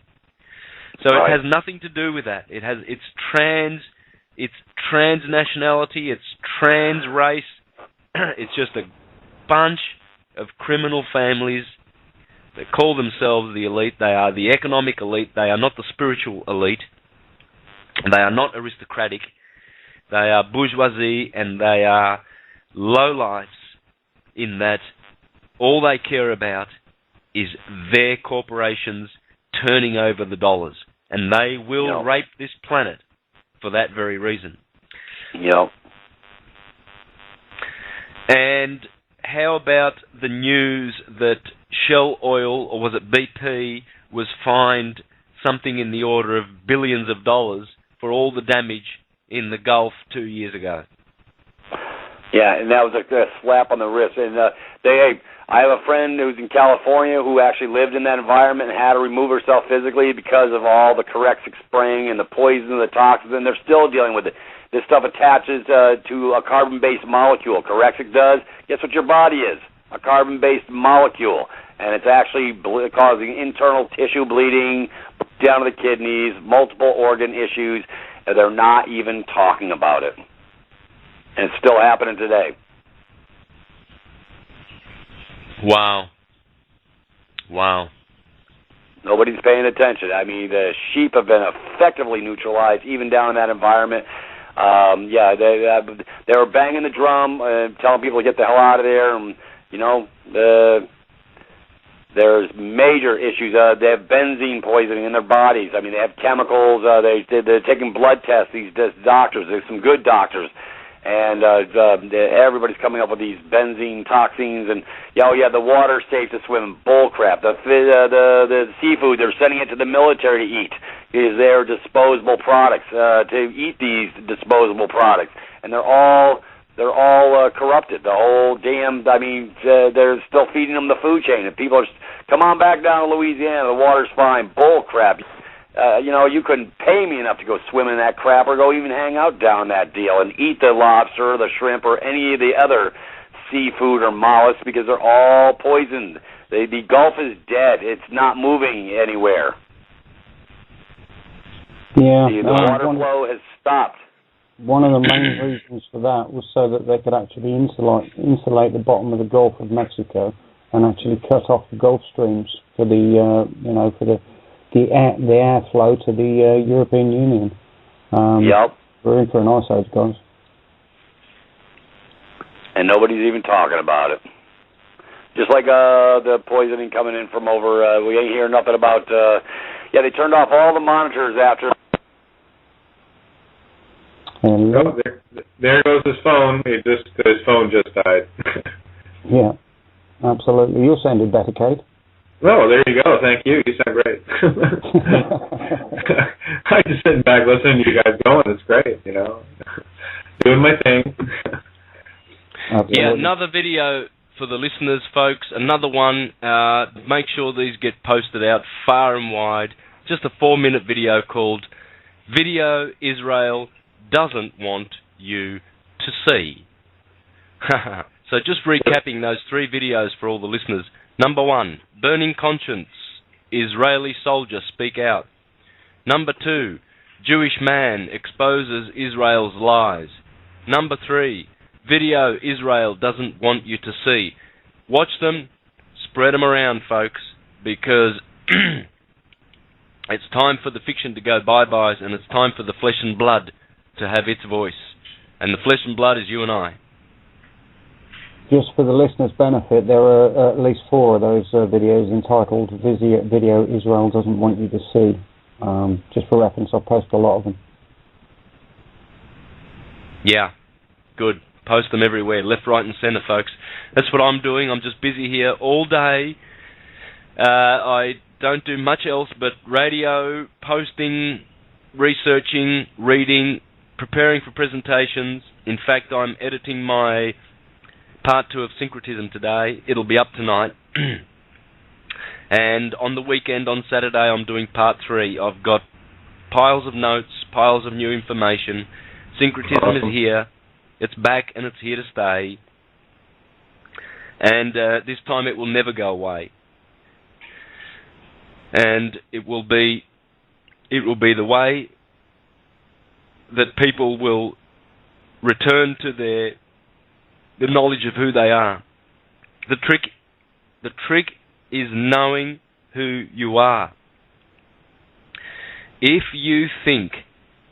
So It has nothing to do with that. It's transnationality, it's trans race. It's just a bunch of criminal families that call themselves the elite. They are the economic elite. They are not the spiritual elite. They are not aristocratic. They are bourgeoisie, and they are lowlifes in that all they care about is their corporations turning over the dollars. And they will rape this planet for that very reason. Yep. And how about the news that Shell Oil, or was it BP, was fined something in the order of billions of dollars for all the damage in the Gulf 2 years ago? Yeah, and that was a slap on the wrist. And I have a friend who's in California who actually lived in that environment and had to remove herself physically because of all the Corexic spraying and the poison and the toxins, and they're still dealing with it. This stuff attaches to a carbon-based molecule. Corexic does. Guess what your body is? A carbon-based molecule. And it's actually causing internal tissue bleeding, down to the kidneys, multiple organ issues, and they're not even talking about it. And it's still happening today. Wow. Nobody's paying attention. I mean, the sheep have been effectively neutralized, even down in that environment. They were banging the drum, telling people to get the hell out of there. And, there's major issues. They have benzene poisoning in their bodies. I mean, they have chemicals. They're taking blood tests, these doctors. There's some good doctors. And everybody's coming up with these benzene toxins, and the water's safe to swim in. Bull crap. The seafood, they're sending it to the military to eat. Is their disposable products to eat these disposable products, and they're all corrupted. The whole damn. I mean, they're still feeding them the food chain, and people are come on back down to Louisiana. The water's fine. Bull crap. You couldn't pay me enough to go swim in that crap or go even hang out down that deal and eat the lobster or the shrimp or any of the other seafood or mollusks because they're all poisoned. The Gulf is dead. It's not moving anywhere. Yeah. The water flow has stopped. One of the main reasons for that was so that they could actually insulate the bottom of the Gulf of Mexico and actually cut off the Gulf streams for the airflow to the European Union. Yep. We're in for an ice age, guys. And nobody's even talking about it. Just like the poisoning coming in from over, we ain't hearing nothing about, they turned off all the monitors after. Oh, there goes his phone. His phone just died. Yeah, absolutely. You're sounding better, Kate. Oh, there you go. Thank you. You sound great. I'm just sitting back listening to you guys going. It's great, Doing my thing. Yeah, another video for the listeners, folks. Another one. Make sure these get posted out far and wide. Just a 4-minute video called Video Israel Doesn't Want You to See. So just recapping those 3 videos for all the listeners. Number 1, Burning Conscience, Israeli Soldier Speak Out. Number 2, Jewish Man Exposes Israel's Lies. Number 3, Video Israel Doesn't Want You to See. Watch them, spread them around, folks, because it's time for the fiction to go bye-byes, and it's time for the flesh and blood to have its voice. And the flesh and blood is you and I. Just for the listeners' benefit, there are at least 4 of those videos entitled Video Israel Doesn't Want You to See. Just for reference, I'll post a lot of them. Yeah, good. Post them everywhere, left, right and centre, folks. That's what I'm doing. I'm just busy here all day. I don't do much else but radio, posting, researching, reading, preparing for presentations. In fact, I'm editing my Part 2 of Syncretism today. It'll be up tonight. And on the weekend, on Saturday, I'm doing Part 3. I've got piles of notes, piles of new information. Syncretism is here. It's back and it's here to stay. And this time it will never go away. And it will be the way that people will return to the knowledge of who they are. The trick is knowing who you are. If you think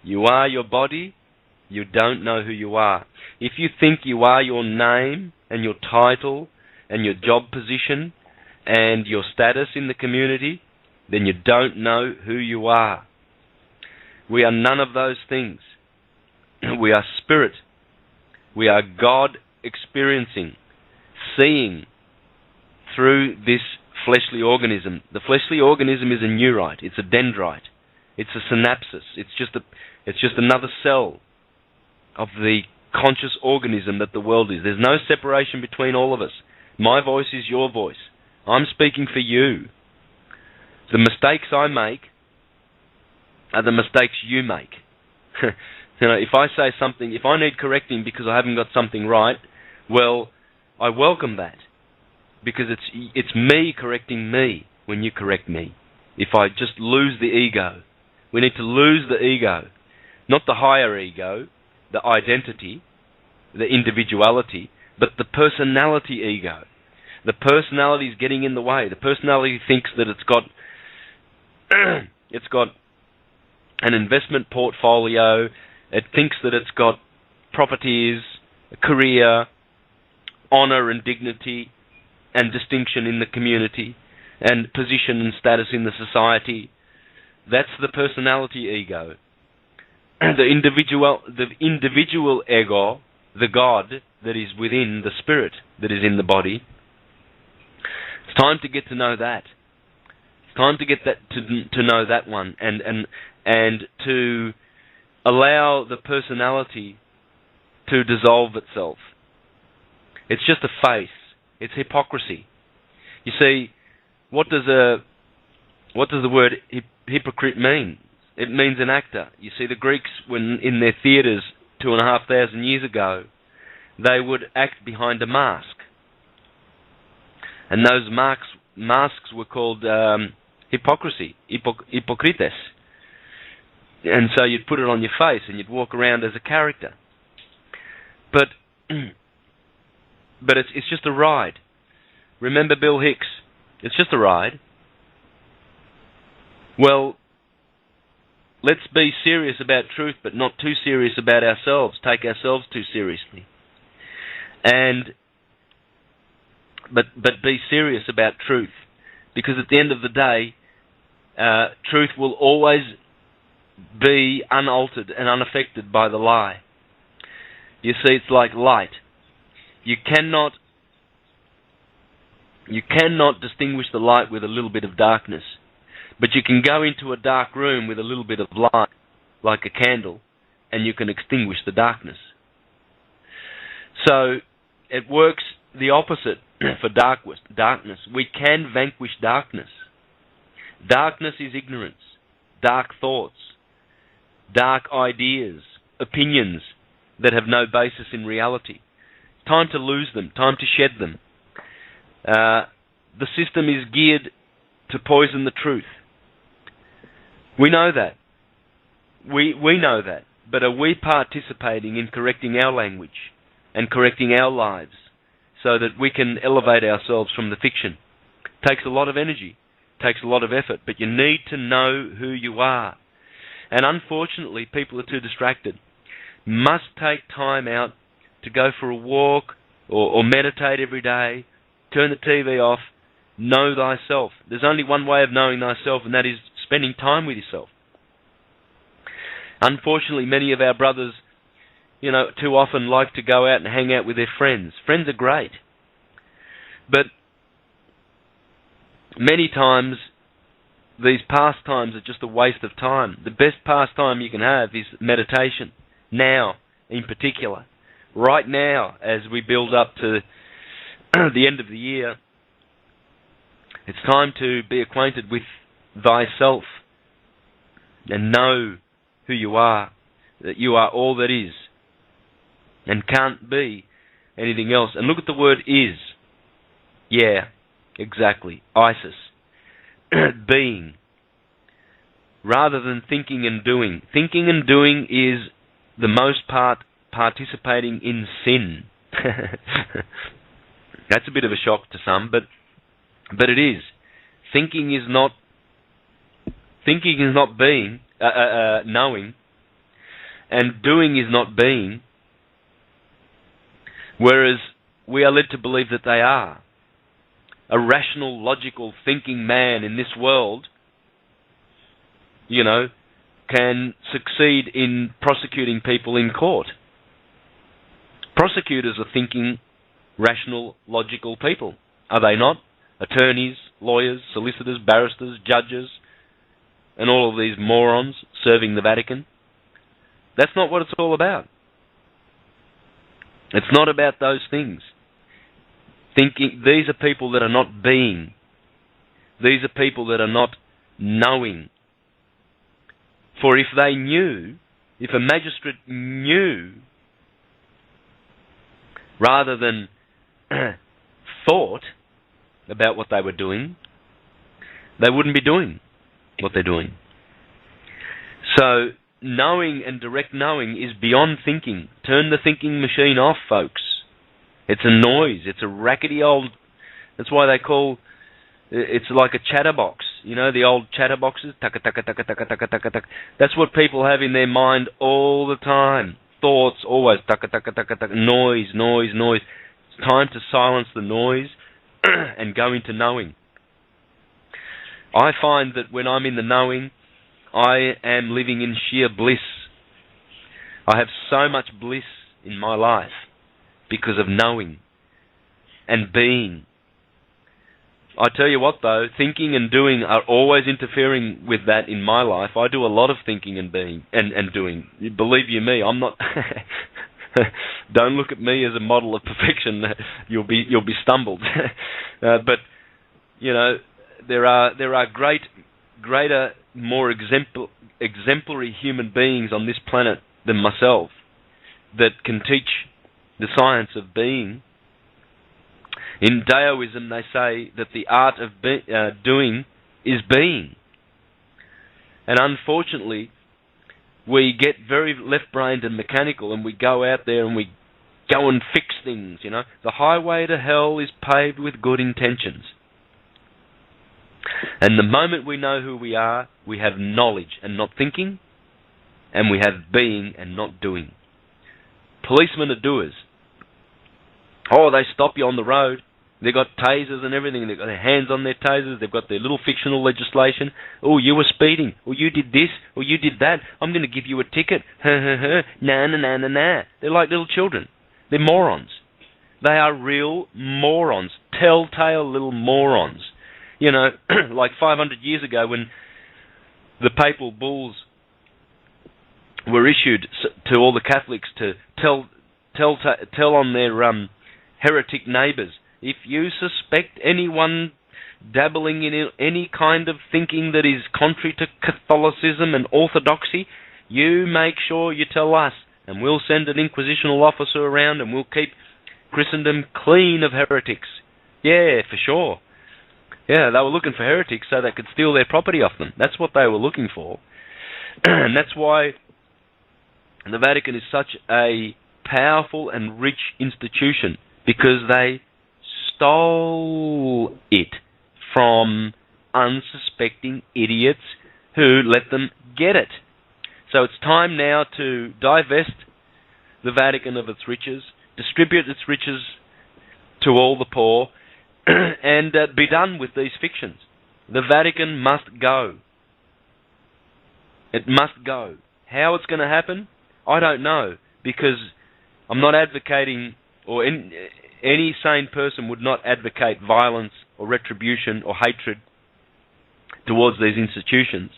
you are your body, you don't know who you are. If you think you are your name and your title and your job position and your status in the community, then you don't know who you are. We are none of those things. We are spirit. We are God experiencing, seeing through this fleshly organism. The fleshly organism is a neurite. It's a dendrite. It's a synapsis. It's just another cell of the conscious organism that the world is. There's no separation between all of us. My voice is your voice. I'm speaking for you. The mistakes I make are the mistakes you make. If I say something, if I need correcting because I haven't got something right, well, I welcome that, because it's me correcting me when you correct me. If I just lose the ego, we need to lose the ego, not the higher ego, the identity, the individuality, but the personality ego. The personality is getting in the way. The personality thinks that it's got an investment portfolio. It thinks that it's got properties, a career, honor and dignity, and distinction in the community, and position and status in the society. That's the personality ego. The individual ego, the God that is within the spirit that is in the body. It's time to get to know that. It's time to get that to know that one, and to allow the personality to dissolve itself. It's just a face. It's hypocrisy. You see, what does the word hypocrite mean? It means an actor. You see, the Greeks, when in their theatres 2,500 years ago, they would act behind a mask. And those masks were called hypocrisy, hypocrites. And so you'd put it on your face and you'd walk around as a character. But it's just a ride. Remember Bill Hicks? It's just a ride. Well, let's be serious about truth, but not too serious about ourselves. Take ourselves too seriously. But be serious about truth, because at the end of the day, truth will always be unaltered and unaffected by the lie. You see, it's like light. You cannot distinguish the light with a little bit of darkness, but you can go into a dark room with a little bit of light, like a candle, and you can extinguish the darkness. So it works the opposite for darkness. We can vanquish darkness. Darkness is ignorance, dark thoughts, dark ideas, opinions that have no basis in reality. Time to lose them, time to shed them. The system is geared to poison the truth. We know that. We know that. But are we participating in correcting our language and correcting our lives so that we can elevate ourselves from the fiction? It takes a lot of energy, takes a lot of effort, but you need to know who you are. And unfortunately, people are too distracted. Must take time out to go for a walk or meditate every day, turn the TV off, know thyself. There's only one way of knowing thyself, and that is spending time with yourself. Unfortunately, many of our brothers, too often like to go out and hang out with their friends. Friends are great. But many times, these pastimes are just a waste of time. The best pastime you can have is meditation. Now, in particular. Right now, as we build up to the end of the year, it's time to be acquainted with thyself and know who you are, that you are all that is and can't be anything else. And look at the word is. Yeah, exactly. Isis. Being. Rather than thinking and doing. Thinking and doing is the most part participating in sin. That's a bit of a shock to some, but it is. Thinking is not being, knowing, and doing is not being, whereas we are led to believe that they are. A rational, logical, thinking man in this world, can succeed in prosecuting people in court. Prosecutors are thinking, rational, logical people, are they not? Attorneys, lawyers, solicitors, barristers, judges, and all of these morons serving the Vatican. That's not what it's all about. It's not about those things. Thinking, these are people that are not being. These are people that are not knowing. For if they knew, if a magistrate knew, rather than thought about what they were doing, they wouldn't be doing what they're doing. So, knowing and direct knowing is beyond thinking. Turn the thinking machine off, folks. It's a noise. It's a rackety old... That's why they call... It's like a chatterbox. You know, the old chatterboxes? Taka, taka, taka, taka, taka, taka, taka. That's what people have in their mind all the time. Thoughts, always. Taka, taka, taka, taka. Noise, noise, noise. It's time to silence the noise and go into knowing. I find that when I'm in the knowing, I am living in sheer bliss. I have so much bliss in my life because of knowing and being. I tell you what though, thinking and doing are always interfering with that in my life. I do a lot of thinking and being and doing. Believe you me, I'm not... Don't look at me as a model of perfection. You'll be stumbled. But you know, there are greater, more exemplary human beings on this planet than myself that can teach the science of being. In Taoism, they say that the art of doing is being. And unfortunately, we get very left-brained and mechanical, and we go out there and we go and fix things, you know. The highway to hell is paved with good intentions. And the moment we know who we are, we have knowledge and not thinking, and we have being and not doing. Policemen are doers. Oh, they stop you on the road. They've got tasers and everything. They've got their hands on their tasers. They've got their little fictional legislation. Oh, you were speeding. Oh, you did this. Oh, you did that. I'm going to give you a ticket. Nah, nah, nah, nah, nah. They're like little children. They're morons. They are real morons. Telltale little morons. You know, like 500 years ago when the papal bulls were issued to all the Catholics to tell on their heretic neighbours, if you suspect anyone dabbling in any kind of thinking that is contrary to Catholicism and orthodoxy, you make sure you tell us, and we'll send an inquisitional officer around and we'll keep Christendom clean of heretics. Yeah, for sure. Yeah, they were looking for heretics so they could steal their property off them. That's what they were looking for. And that's why the Vatican is such a powerful and rich institution, because they stole it from unsuspecting idiots who let them get it. So it's time now to divest the Vatican of its riches, distribute its riches to all the poor, and be done with these fictions. The Vatican must go. It must go. How it's going to happen, I don't know, because I'm not advocating, or any sane person would not advocate violence or retribution or hatred towards these institutions.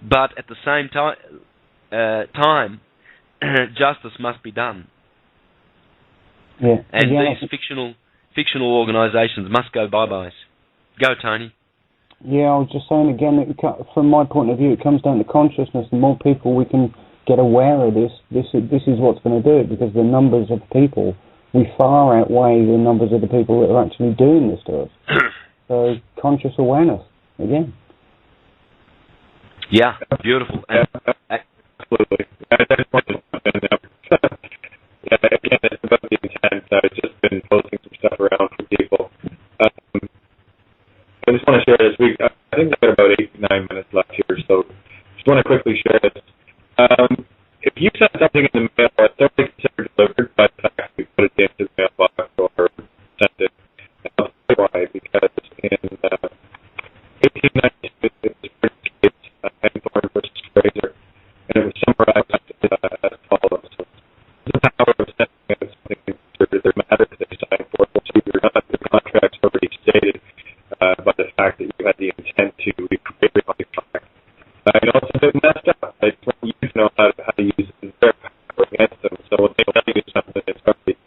But at the same time, justice must be done. Yeah. And yeah, these fictional organisations must go bye-byes. Go, Tony. Yeah, I was just saying again, from my point of view, it comes down to consciousness. The more people we can get aware of this is what's going to do it, because the numbers of people, we far outweigh the numbers of the people that are actually doing this to us. So, conscious awareness, again. Yeah, beautiful. Absolutely. I just wanted to jump in there. Yeah, again, it's about the intent. I've just been posting some stuff around for people. I just want to share this. I think we've got about 8-9 minutes left here, so just want to quickly share this. If you send something in the mail, it's already considered delivered by the fact we put it into the mailbox or sent it. I'll tell you why, because in 1892, it was British case, Hagthorne versus Fraser, and it was summarized as follows. So, the power of sending out something considered their matter that they signed for, so you're not, the contract's already stated by the fact that you had the intent to recreate the contract. I know it's a bit messed up. I just want you to know how to use their power against them. So when they tell you something, it's already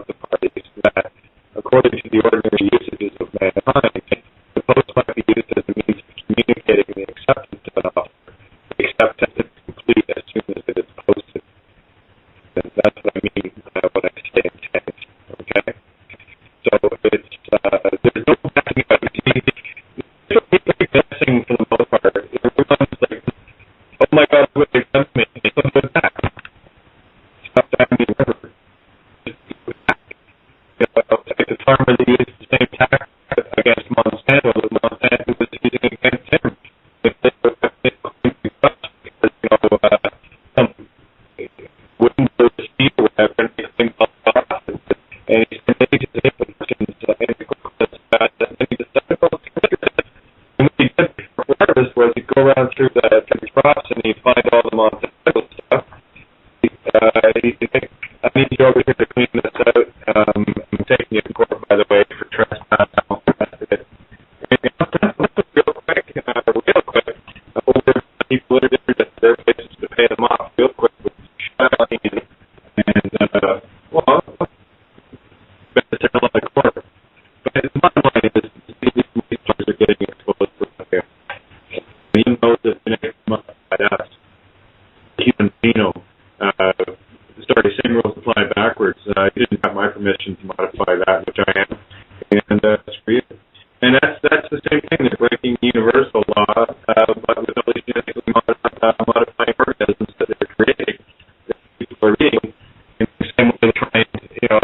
of the parties that, according to the ordinary usages of mankind, the post might be used as a means of communicating the acceptance of an offer. The acceptance is complete as soon as it is posted. And that's what I mean when I say intent. Okay? So it's, there's no backing up. People guessing for the most part. Everyone's like, oh my God, what they've done to me. It's not good back. Stop diving in the river. Just do it back. You know, like the farmer that used the same tax against Monsanto that Monsanto was using against him. If they were going to cut because, you know, some wouldn't go to speed or whatever, and things fell off. And he's been making his implications and then he decided, well, and what he did first was he'd go around through the crops and he'd find all the Monsanto stuff. He'd think, I need you over here to clean this out. I'm taking it to court, by the way, for trespass. Real quick, older people that are their places to pay them off real quick with shouting and well, better tell on the court. But the bottom line is these players are getting exposed for here. Even though it's been modified us, the human genome, same rules apply backwards. You didn't have my permission to modify that, which I am, and that's for you. And that's the same thing. They're breaking universal law, but with all these genetically modifying organisms that they're creating, that people are eating, in the same way they're trying to, you know,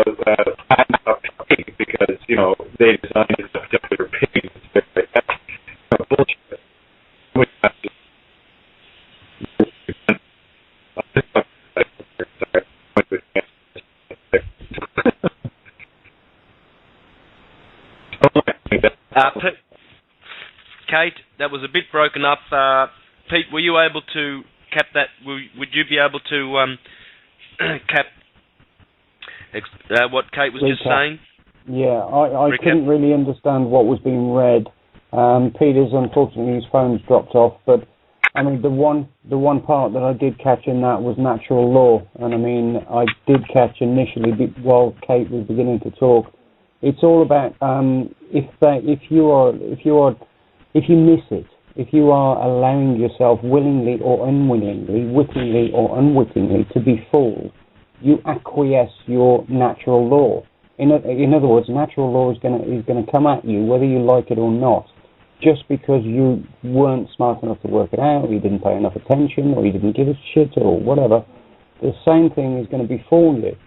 patent a pig because, you know, they designed it to particular pigs. That's bullshit. Which has to Kate, that was a bit broken up. Pete, were you able to cap that? Would you be able to cap what Kate was just saying? Yeah, I couldn't really understand what was being read. Peter's, unfortunately, his phone's dropped off, but I mean, the one part that I did catch in that was natural law, and I mean, I did catch initially while Kate was beginning to talk. It's all about if you miss it, if you are allowing yourself willingly or unwillingly, wittingly or unwittingly to be fooled, you acquiesce your natural law. In other words, natural law is going to come at you whether you like it or not, just because you weren't smart enough to work it out, or you didn't pay enough attention, or you didn't give a shit, or whatever. The same thing is going to befall you.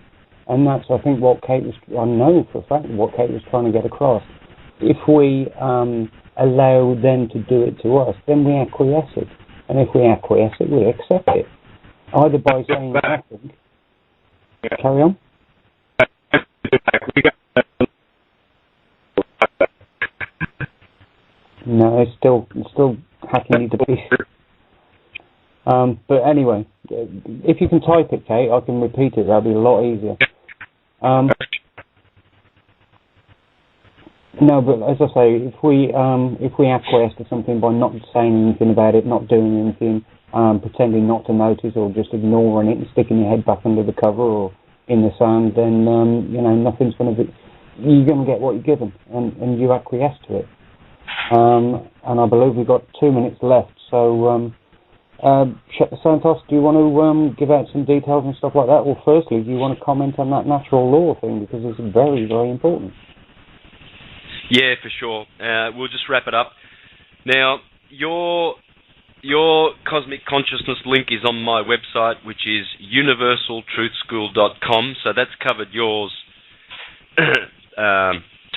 And that's, I think, what Kate was, I know for a fact, what Kate was trying to get across. If we allow them to do it to us, then we acquiesce it. And if we acquiesce it, we accept it. Either by saying nothing. Yeah. Carry on. No, it's still hacking you to pieces. But anyway, if you can type it, Kate, I can repeat it. That'll be a lot easier. No, but as I say, if we acquiesce to something by not saying anything about it, not doing anything, pretending not to notice, or just ignoring it and sticking your head back under the cover or in the sand, then nothing's going to be. You're going to get what you're given, and you acquiesce to it. And I believe we've got 2 minutes left, so. Santos, do you want to give out some details and stuff like that? Well, firstly, do you want to comment on that natural law thing, because it's very, very important? Yeah, for sure. We'll just wrap it up. Now, your Cosmic Consciousness link is on my website, which is universaltruthschool.com, so that's covered yours,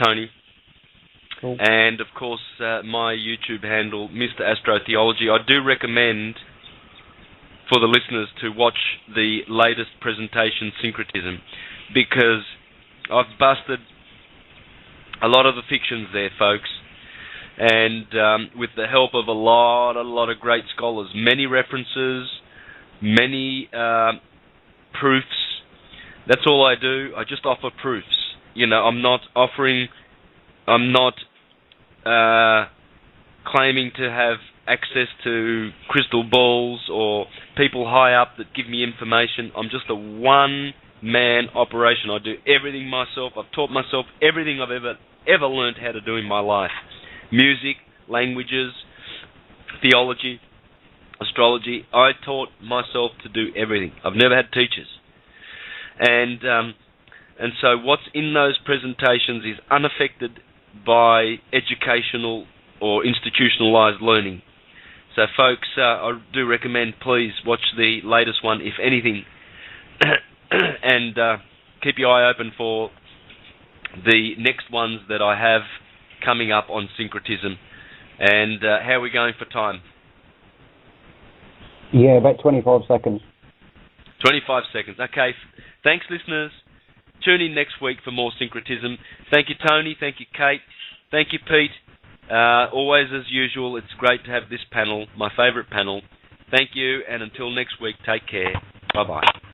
Tony. Cool. And, of course, my YouTube handle, Mr. Astrotheology. I do recommend for the listeners to watch the latest presentation, Syncretism, because I've busted a lot of the fictions there, folks, and with the help of a lot of great scholars, many references, many proofs. That's all I do. I just offer proofs. I'm not claiming to have access to crystal balls or people high up that give me information. I'm just a one one-man operation. I do everything myself. I've taught myself everything I've ever learned how to do in my life. Music, languages, theology, astrology. I taught myself to do everything. I've never had teachers. And so what's in those presentations is unaffected by educational or institutionalized learning. So folks, I do recommend please watch the latest one, if anything, and keep your eye open for the next ones that I have coming up on syncretism. And how are we going for time? Yeah, about 25 seconds. 25 seconds. Okay. Thanks, listeners. Tune in next week for more syncretism. Thank you, Tony. Thank you, Kate. Thank you, Pete. Always, as usual, it's great to have this panel, my favourite panel. Thank you, and until next week, take care. Bye-bye.